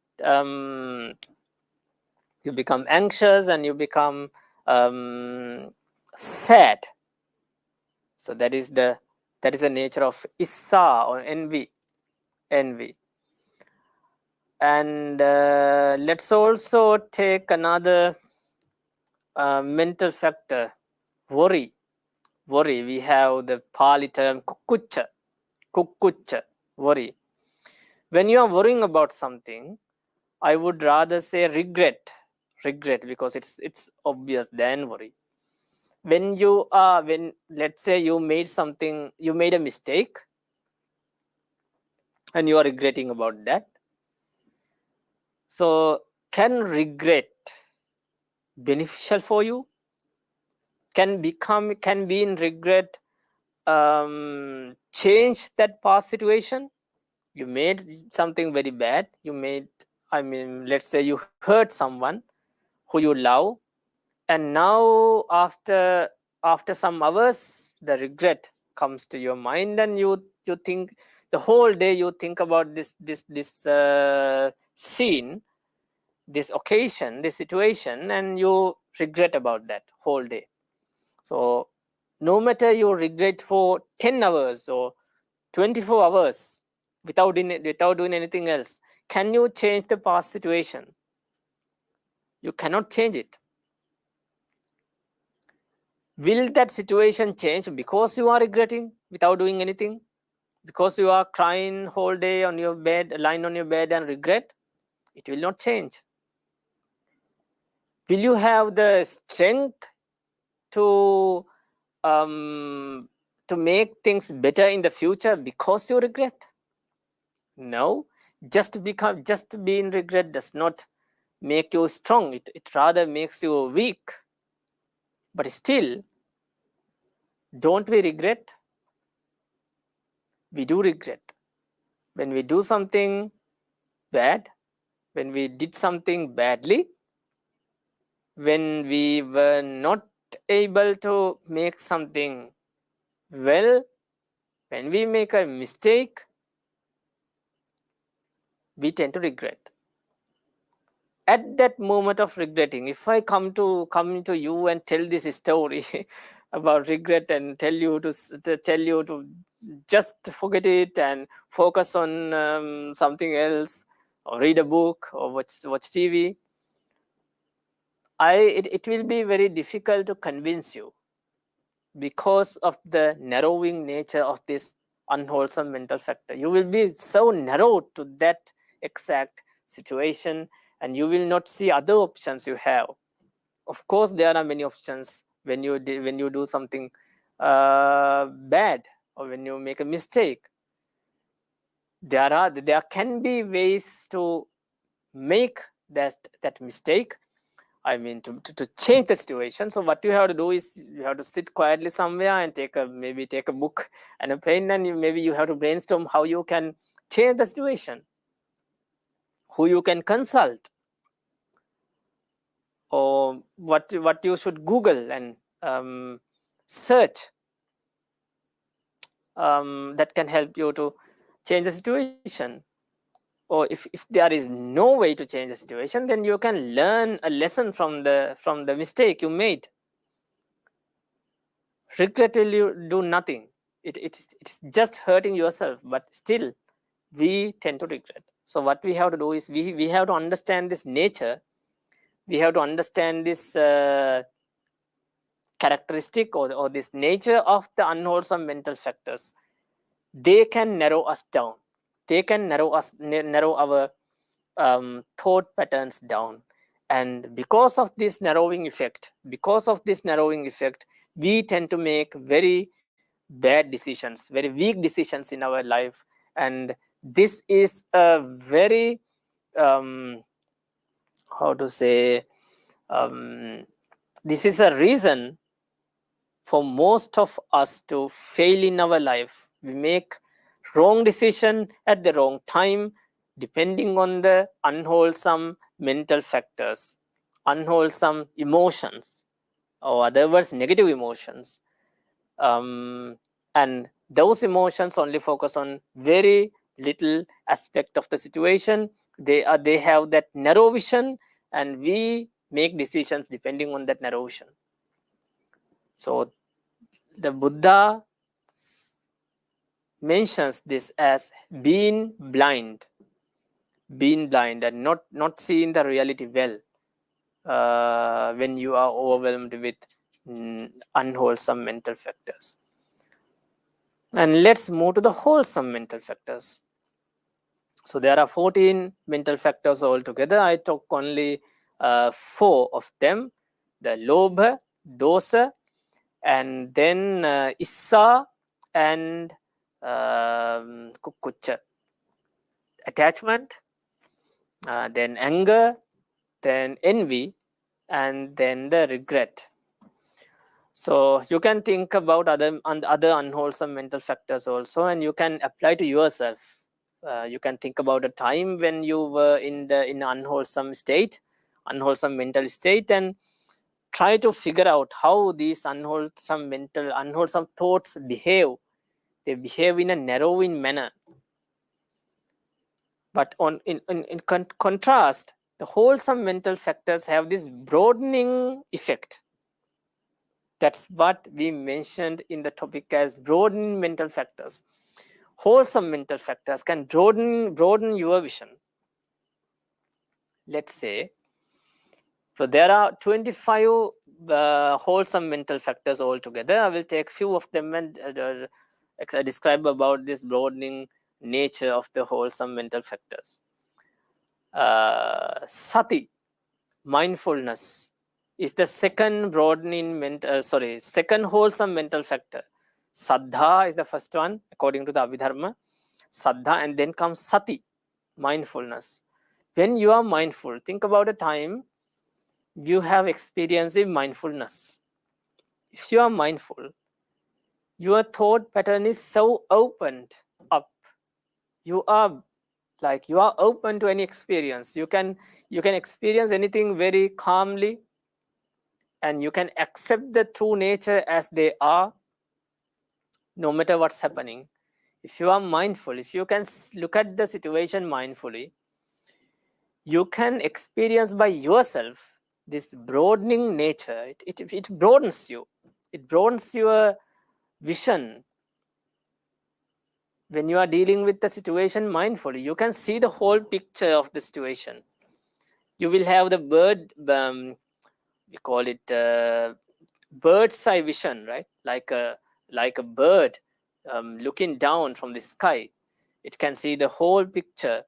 become anxious and you become sad. So that is the nature of issa or envy. And let's also take another mental factor, worry. We have the Pali term kukkucca, worry. When you are worrying about something, I would rather say regret, because it's obvious than worry. When let's say you made a mistake and you are regretting about that. So can regret beneficial for you? Can be in regret change that past situation? You made something very bad. Let's say you hurt someone who you love, and now after some hours the regret comes to your mind, and you think the whole day, you think about this scene, this occasion, this situation, and you regret about that whole day. So no matter you regret for 10 hours or 24 hours without doing anything else, can you change the past situation? You cannot change it. Will that situation change because you are regretting without doing anything? Because you are crying whole day on your bed, lying on your bed and regret? It will not change. Will you have the strength to make things better in the future because you regret? No. Just being regret does not make you strong. It rather makes you weak. But still, don't we regret? We do regret. When we do something bad, when we did something badly, when we were not able to make something well, when we make a mistake, we tend to regret. At that moment of regretting, if I come to you and tell this story about regret and tell you to just forget it and focus on something else, or read a book or watch TV, it will be very difficult to convince you, because of the narrowing nature of this unwholesome mental factor. You will be so narrowed to that exact situation, and you will not see other options you have. Of course, there are many options when you do something bad or when you make a mistake, there can be ways to make that mistake. I mean, to change the situation. So what you have to do is you have to sit quietly somewhere and maybe take a book and a pen, and maybe you have to brainstorm how you can change the situation, who you can consult, or what you should Google and search that can help you to change the situation. Or if there is no way to change the situation, then you can learn a lesson from the mistake you made. Regret will do nothing. It's just hurting yourself, but still we tend to regret. So what we have to do is we have to understand this nature. We have to understand this characteristic or this nature of the unwholesome mental factors. They can narrow us down. They can narrow our thought patterns down. And because of this narrowing effect, we tend to make very bad decisions, very weak decisions in our life. And this is a very how to say this is a reason for most of us to fail in our life. We make wrong decision at the wrong time, depending on the unwholesome mental factors, unwholesome emotions, or other words, negative emotions. And those emotions only focus on very little aspect of the situation. They have that narrow vision, and we make decisions depending on that narrow vision. So the Buddha mentions this as being blind and not seeing the reality well when you are overwhelmed with unwholesome mental factors. And let's move to the wholesome mental factors. So there are 14 mental factors altogether. I took only 4 of them: the Lobe, Dosa, and then Issa and Kukucha. Attachment, then anger, then envy, and then the regret. So you can think about other unwholesome mental factors also, and you can apply to yourself. You can think about a time when you were in unwholesome mental state, and try to figure out how these unwholesome thoughts behave. They behave in a narrowing manner. But in contrast, the wholesome mental factors have this broadening effect. That's what we mentioned in the topic as broadening mental factors. Wholesome mental factors can broaden your vision. Let's say, so there are 25 wholesome mental factors altogether. I will take few of them and describe about this broadening nature of the wholesome mental factors. Sati, mindfulness, is the second second wholesome mental factor. Saddha is the first one according to the Abhidharma. Saddha, and then comes Sati, mindfulness. When you are mindful, think about a time you have experienced mindfulness. If you are mindful, your thought pattern is so opened up. You are open to any experience. You can experience anything very calmly, and you can accept the true nature as they are, no matter what's happening. If you are mindful, if you can look at the situation mindfully, you can experience by yourself this broadening nature. It broadens you. It broadens your vision. When you are dealing with the situation mindfully, you can see the whole picture of the situation. You will have the we call it bird's eye vision, right? Like a bird looking down from the sky. It can see the whole picture.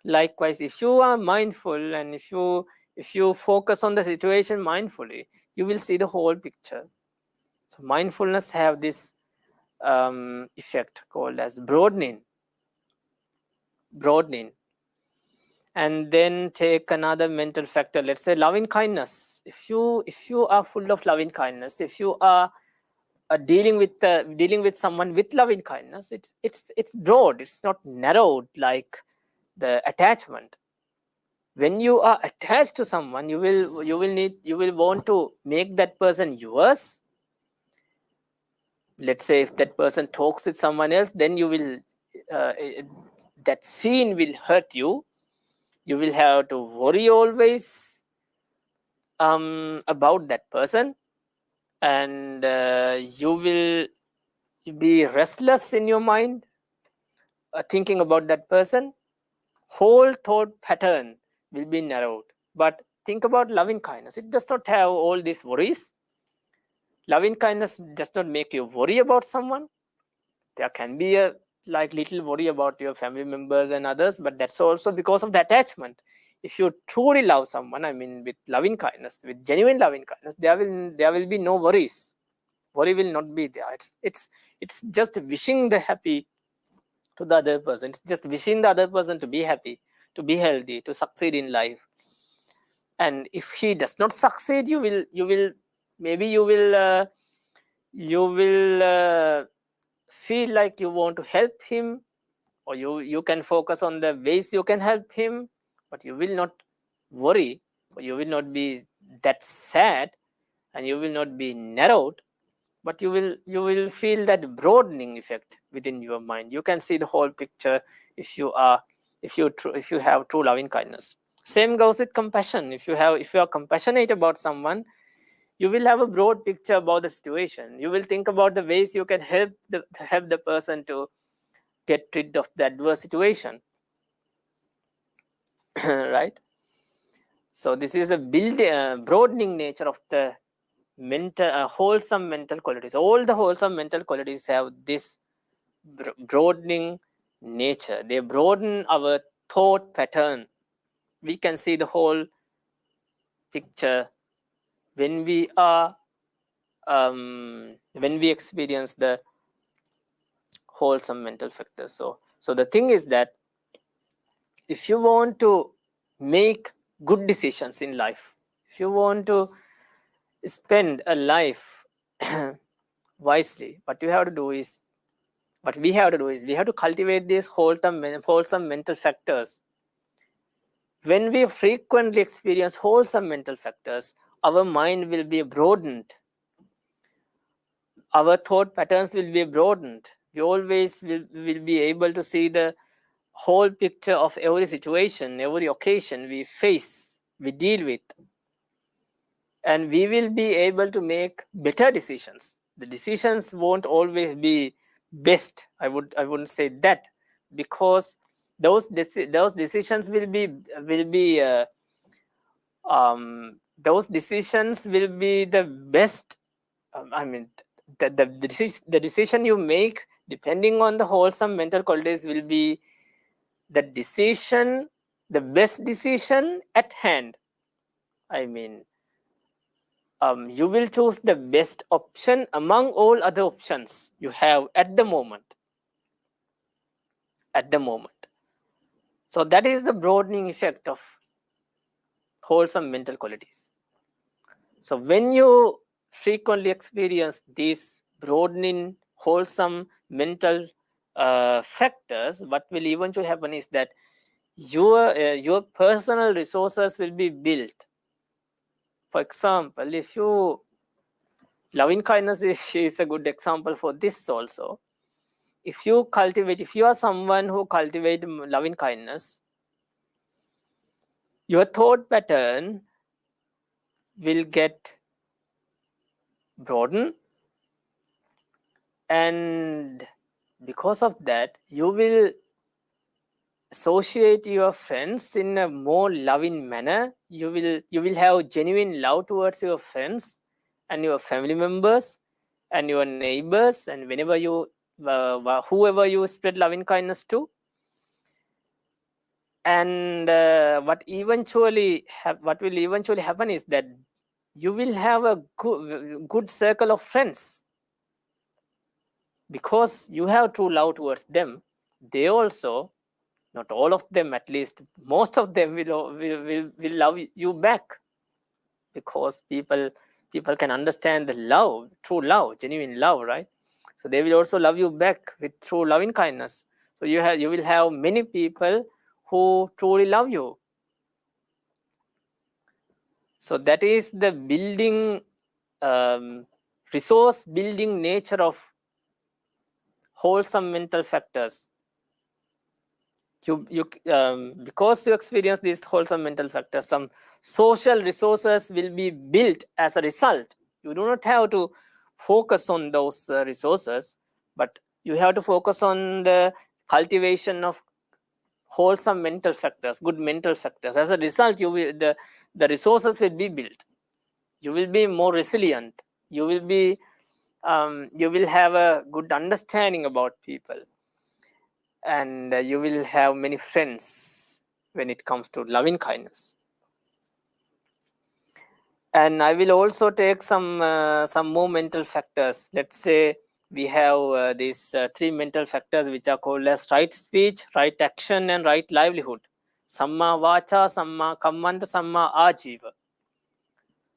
Likewise, if you are mindful and if you focus on the situation mindfully, you will see the whole picture. So mindfulness have this effect called as broadening. And then take another mental factor, let's say loving kindness. If you are full of loving kindness, if you are dealing with someone with loving kindness, it's broad, it's not narrowed like the attachment. When you are attached to someone, you will want to make that person yours. Let's say if that person talks with someone else, then you will that scene will hurt you. You will have to worry always about that person, and you will be restless in your mind thinking about that person. Whole thought pattern will be narrowed. But think about loving kindness, it does not have all these worries. Loving kindness does not make you worry about someone. There can be a like little worry about your family members and others, but that's also because of the attachment. If you truly love someone, I mean with loving kindness, with genuine loving kindness, there will be no worries. Worry will not be there. It's just wishing the happy to the other person. It's just wishing the other person to be happy, to be healthy, to succeed in life. And if he does not succeed, you will maybe you will feel like you want to help him, or you can focus on the ways you can help him, but you will not worry, or you will not be that sad, and you will not be narrowed, but you will feel that broadening effect within your mind. You can see the whole picture if you have true loving kindness. Same goes with compassion. If you are compassionate about someone, you will have a broad picture about the situation. You will think about the ways you can help the person to get rid of the adverse situation. Right? So this is a broadening nature of the mental wholesome mental qualities. All the wholesome mental qualities have this broadening nature. They broaden our thought pattern. We can see the whole picture when we experience the wholesome mental factors. So the thing is that if you want to make good decisions in life, if you want to spend a life wisely, what we have to do is we have to cultivate these wholesome mental factors. When we frequently experience wholesome mental factors, our mind will be broadened. Our thought patterns will be broadened. We always will be able to see the whole picture of every situation, every occasion we face, we deal with. And we will be able to make better decisions. The decisions won't always be best. I wouldn't say that, because those decisions will be those decisions will be the best. I mean, the decision you make depending on the wholesome mental qualities will be the best decision at hand. I mean, you will choose the best option among all other options you have at the moment. So that is the broadening effect of wholesome mental qualities. So when you frequently experience these broadening wholesome mental factors, what will eventually happen is that your personal resources will be built. For example, if you loving kindness is a good example for this also. If you are someone who cultivate loving kindness, your thought pattern will get broadened, and because of that you will associate your friends in a more loving manner. You will have genuine love towards your friends and your family members and your neighbors, and whenever you whoever you spread loving kindness to. And what will eventually happen is that you will have a good circle of friends. because you have true love towards them, they also, not all of them, at least most of them will love you back, because people can understand the love, true love, genuine love, right? So they will also love you back with true loving kindness. So you will have many people who truly love you. So that is the building, resource building nature of wholesome mental factors. Because you experience these wholesome mental factors, some social resources will be built as a result. You do not have to focus on those resources, but you have to focus on the cultivation of wholesome mental factors, good mental factors. As a result, the resources will be built. You will be more resilient. You will have a good understanding about people, and you will have many friends when it comes to loving kindness. And I will also take some more mental factors. Let's say we have these three mental factors, which are called as right speech, right action, and right livelihood. Samma vacha, samma kammanta, samma ajiva.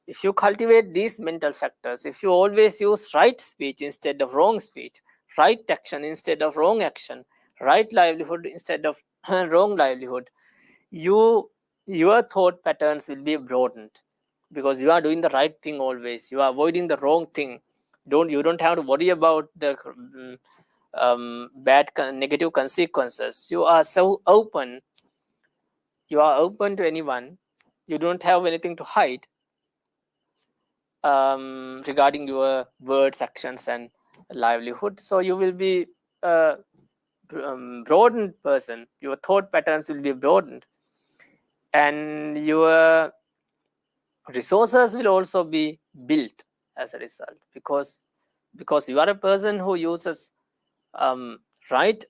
If you cultivate these mental factors, if you always use right speech instead of wrong speech, right action instead of wrong action, right livelihood instead of wrong livelihood, your thought patterns will be broadened, because you are doing the right thing always. You are avoiding the wrong thing. You don't have to worry about the bad negative consequences. You are so open. You are open to anyone. You don't have anything to hide regarding your words, actions, and livelihood. So you will be a broadened person. Your thought patterns will be broadened, and your resources will also be built as a result, because you are a person who uses right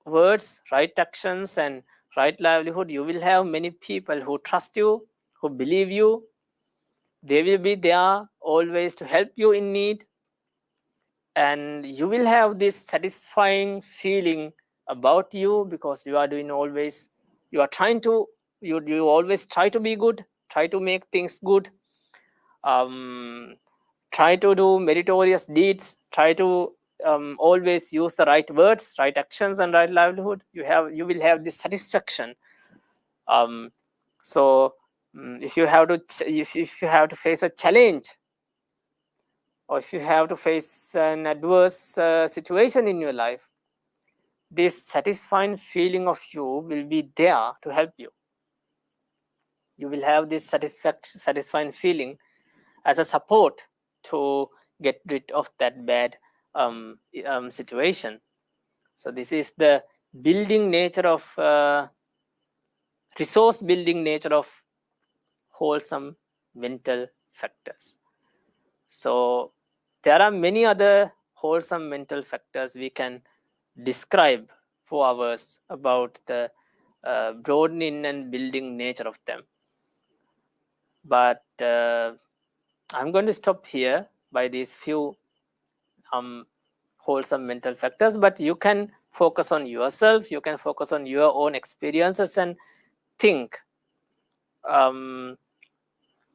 words, right actions, and right livelihood. You will have many people who trust you, who believe you. They will be there always to help you in need, and you will have this satisfying feeling about you, because you are doing always, you are trying to, you always try to be good, try to make things good, try to do meritorious deeds, try to always use the right words, right actions, and right livelihood. You will have this satisfaction. So if you have to face a challenge, or if you have to face an adverse situation in your life, this satisfying feeling of you will be there to help you. You will have this satisfying feeling as a support to get rid of that bad situation. So this is the building nature of resource building nature of wholesome mental factors. So there are many other wholesome mental factors we can describe for hours about the broadening and building nature of them. But I'm going to stop here by these few wholesome mental factors, but you can focus on yourself, you can focus on your own experiences, and think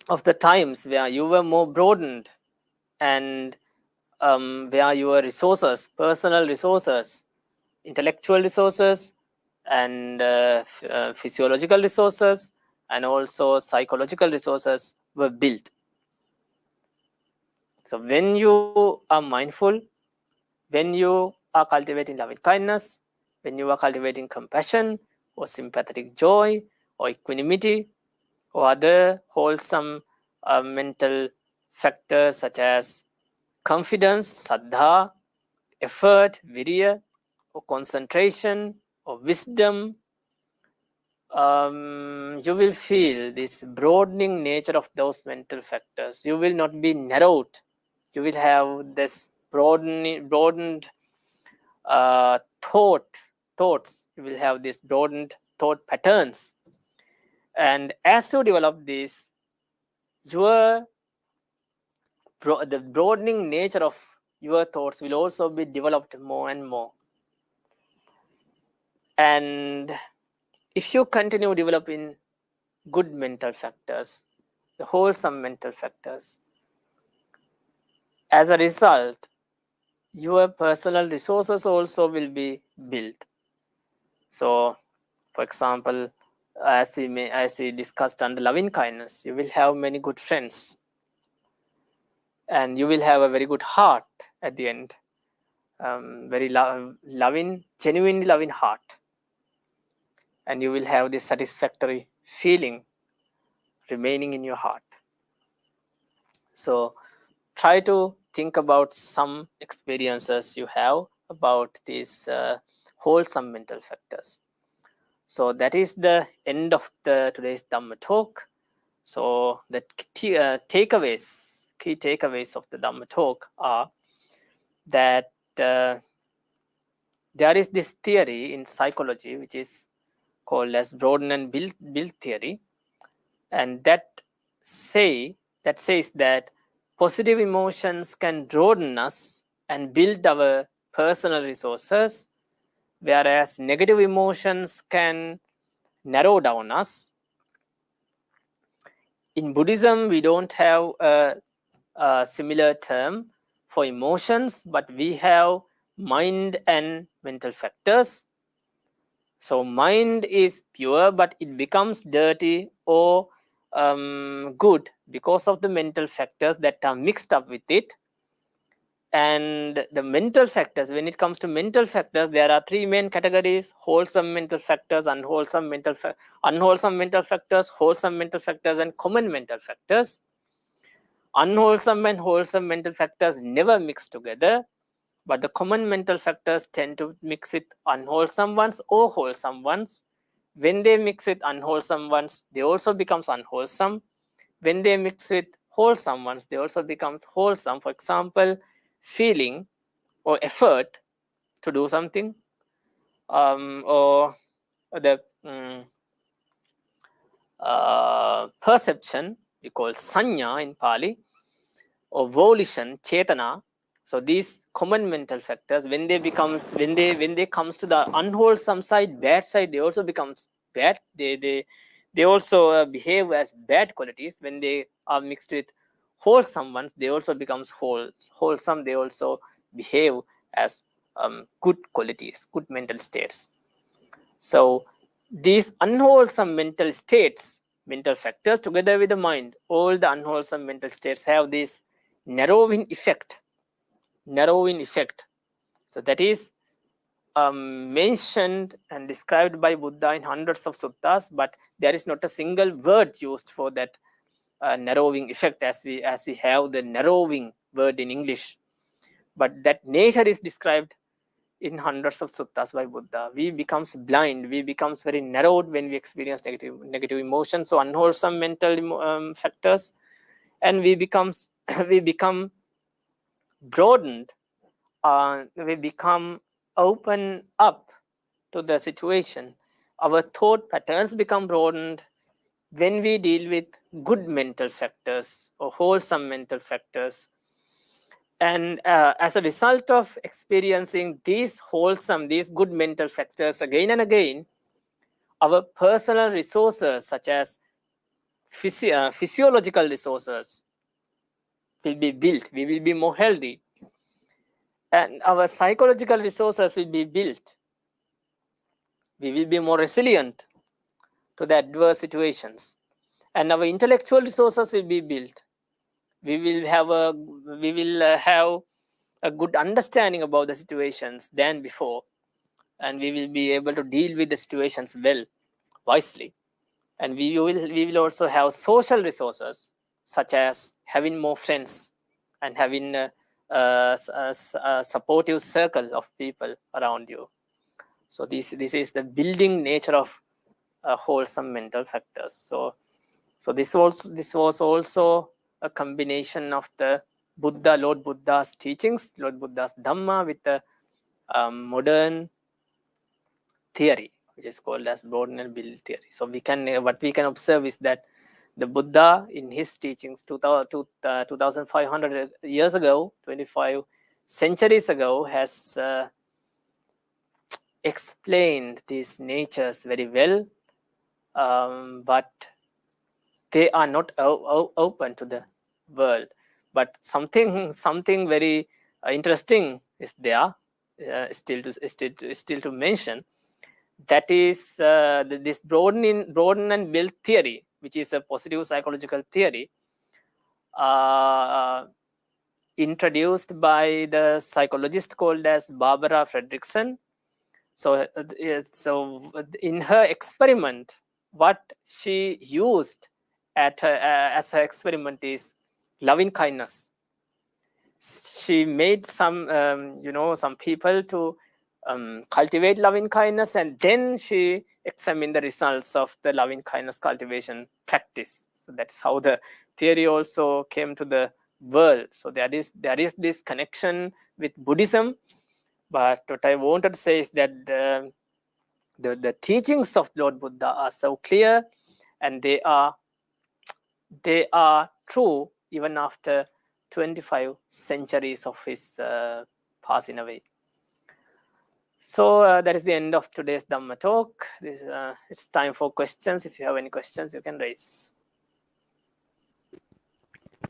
of the times where you were more broadened, and where your resources, personal resources, intellectual resources, and physiological resources, and also psychological resources were built. So when you are mindful, when you are cultivating loving kindness, when you are cultivating compassion, or sympathetic joy, or equanimity, or other wholesome mental factors such as confidence, saddha, effort, virya, or concentration, or wisdom, you will feel this broadening nature of those mental factors. You will not be narrowed. You will have this broadened thoughts. You will have this broadened thought patterns. And as you develop this, the broadening nature of your thoughts will also be developed more and more. And if you continue developing good mental factors, the wholesome mental factors, as a result, your personal resources also will be built. So, for example, as we discussed under loving kindness, you will have many good friends, and you will have a very good heart at the end. Very loving, genuinely loving heart, and you will have this satisfactory feeling remaining in your heart. So try to think about some experiences you have about these wholesome mental factors. So that is the end of today's Dhamma talk. So the key takeaways of the Dhamma talk are that there is this theory in psychology which is called as broaden and build theory, and that says that positive emotions can broaden us and build our personal resources, whereas negative emotions can narrow down us. In Buddhism, we don't have a similar term for emotions, but we have mind and mental factors. So mind is pure, but it becomes dirty or good because of the mental factors that are mixed up with it. And the mental factors, when it comes to mental factors, there are three main categories: wholesome mental factors, unwholesome mental factors, wholesome mental factors, and common mental factors. Unwholesome and wholesome mental factors never mix together, but the common mental factors tend to mix with unwholesome ones or wholesome ones. When they mix with unwholesome ones, they also becomes unwholesome. When they mix with wholesome ones, they also becomes wholesome. For example, feeling or effort to do something, or the perception, we call sanya in Pali, or volition, chetana. So these common mental factors, when they comes to the unwholesome side, bad side, they also becomes bad. They also behave as bad qualities. When they are mixed with wholesome ones, they also becomes wholesome. They also behave as good qualities, good mental states. So these unwholesome mental states, mental factors, together with the mind, all the unwholesome mental states have this narrowing effect. So that is mentioned and described by Buddha in hundreds of suttas, but there is not a single word used for that narrowing effect as we have the narrowing word in English. But that nature is described in hundreds of suttas by Buddha. We becomes blind, we becomes very narrowed when we experience negative emotions, so unwholesome mental factors, and we become broadened. We become open up to the situation. Our thought patterns become broadened when we deal with good mental factors or wholesome mental factors. And as a result of experiencing these good mental factors again and again, our personal resources, such as physiological resources, will be built. We will be more healthy. And our psychological resources will be built. We will be more resilient to the adverse situations. And our intellectual resources will be built. We will have a good understanding about the situations than before, and we will be able to deal with the situations well, wisely. And we will also have social resources, such as having more friends and having a supportive circle of people around you. So this is the building nature of wholesome mental factors. So this was also a combination of the Lord Buddha's teachings, Lord Buddha's Dhamma, with the modern theory, which is called as broaden and build theory. So what we can observe is that the Buddha, in his teachings 2,500 years ago, 25 centuries ago has explained these natures very well, but they are not open to the world. But something very interesting is there, still to mention. That is this broaden and build theory, which is a positive psychological theory, introduced by the psychologist called as Barbara Fredrickson. So in her experiment, what she used as her experiment is loving kindness. She made some some people to cultivate loving kindness, and then she examined the results of the loving kindness cultivation practice. So that's how the theory also came to the world. So there is this connection with Buddhism, but what I wanted to say is that the teachings of Lord Buddha are so clear, and they are true even after 25 centuries of his passing away. So that is the end of today's Dhamma talk. It's time for questions. If you have any questions, you can raise.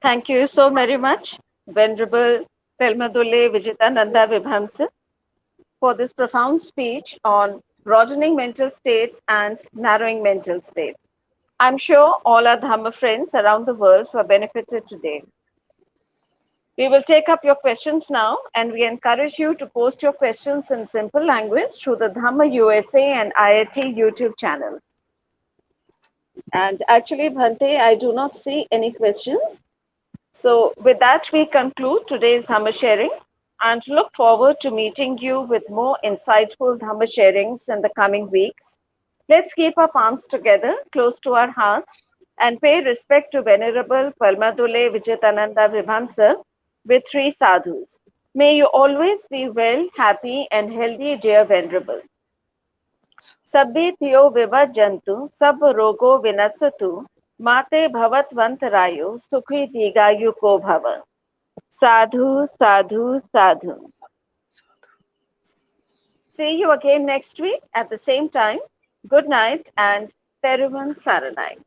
Thank you so very much, Venerable Palmadulle Vijitanandabhivamsa, for this profound speech on broadening mental states and narrowing mental states. I'm sure all our Dhamma friends around the world were benefited today. We will take up your questions now, and we encourage you to post your questions in simple language through the Dhamma USA and IIT YouTube channel. And actually, Bhante, I do not see any questions. So with that, we conclude today's Dhamma sharing and look forward to meeting you with more insightful Dhamma sharings in the coming weeks. Let's keep our palms together close to our hearts and pay respect to Venerable Palmadulle Vijitanandabhivamsa with 3 sadhus. May you always be well, happy and healthy, dear Venerable. Sabbi thiyo vivajjantu, sab rogo vinasatu, mate bhavatvantaraayo, sukhi digayu ko bhava. Sadhu, sadhu, sadhu. See you again next week at the same time. Good night and Theruvan Saranai.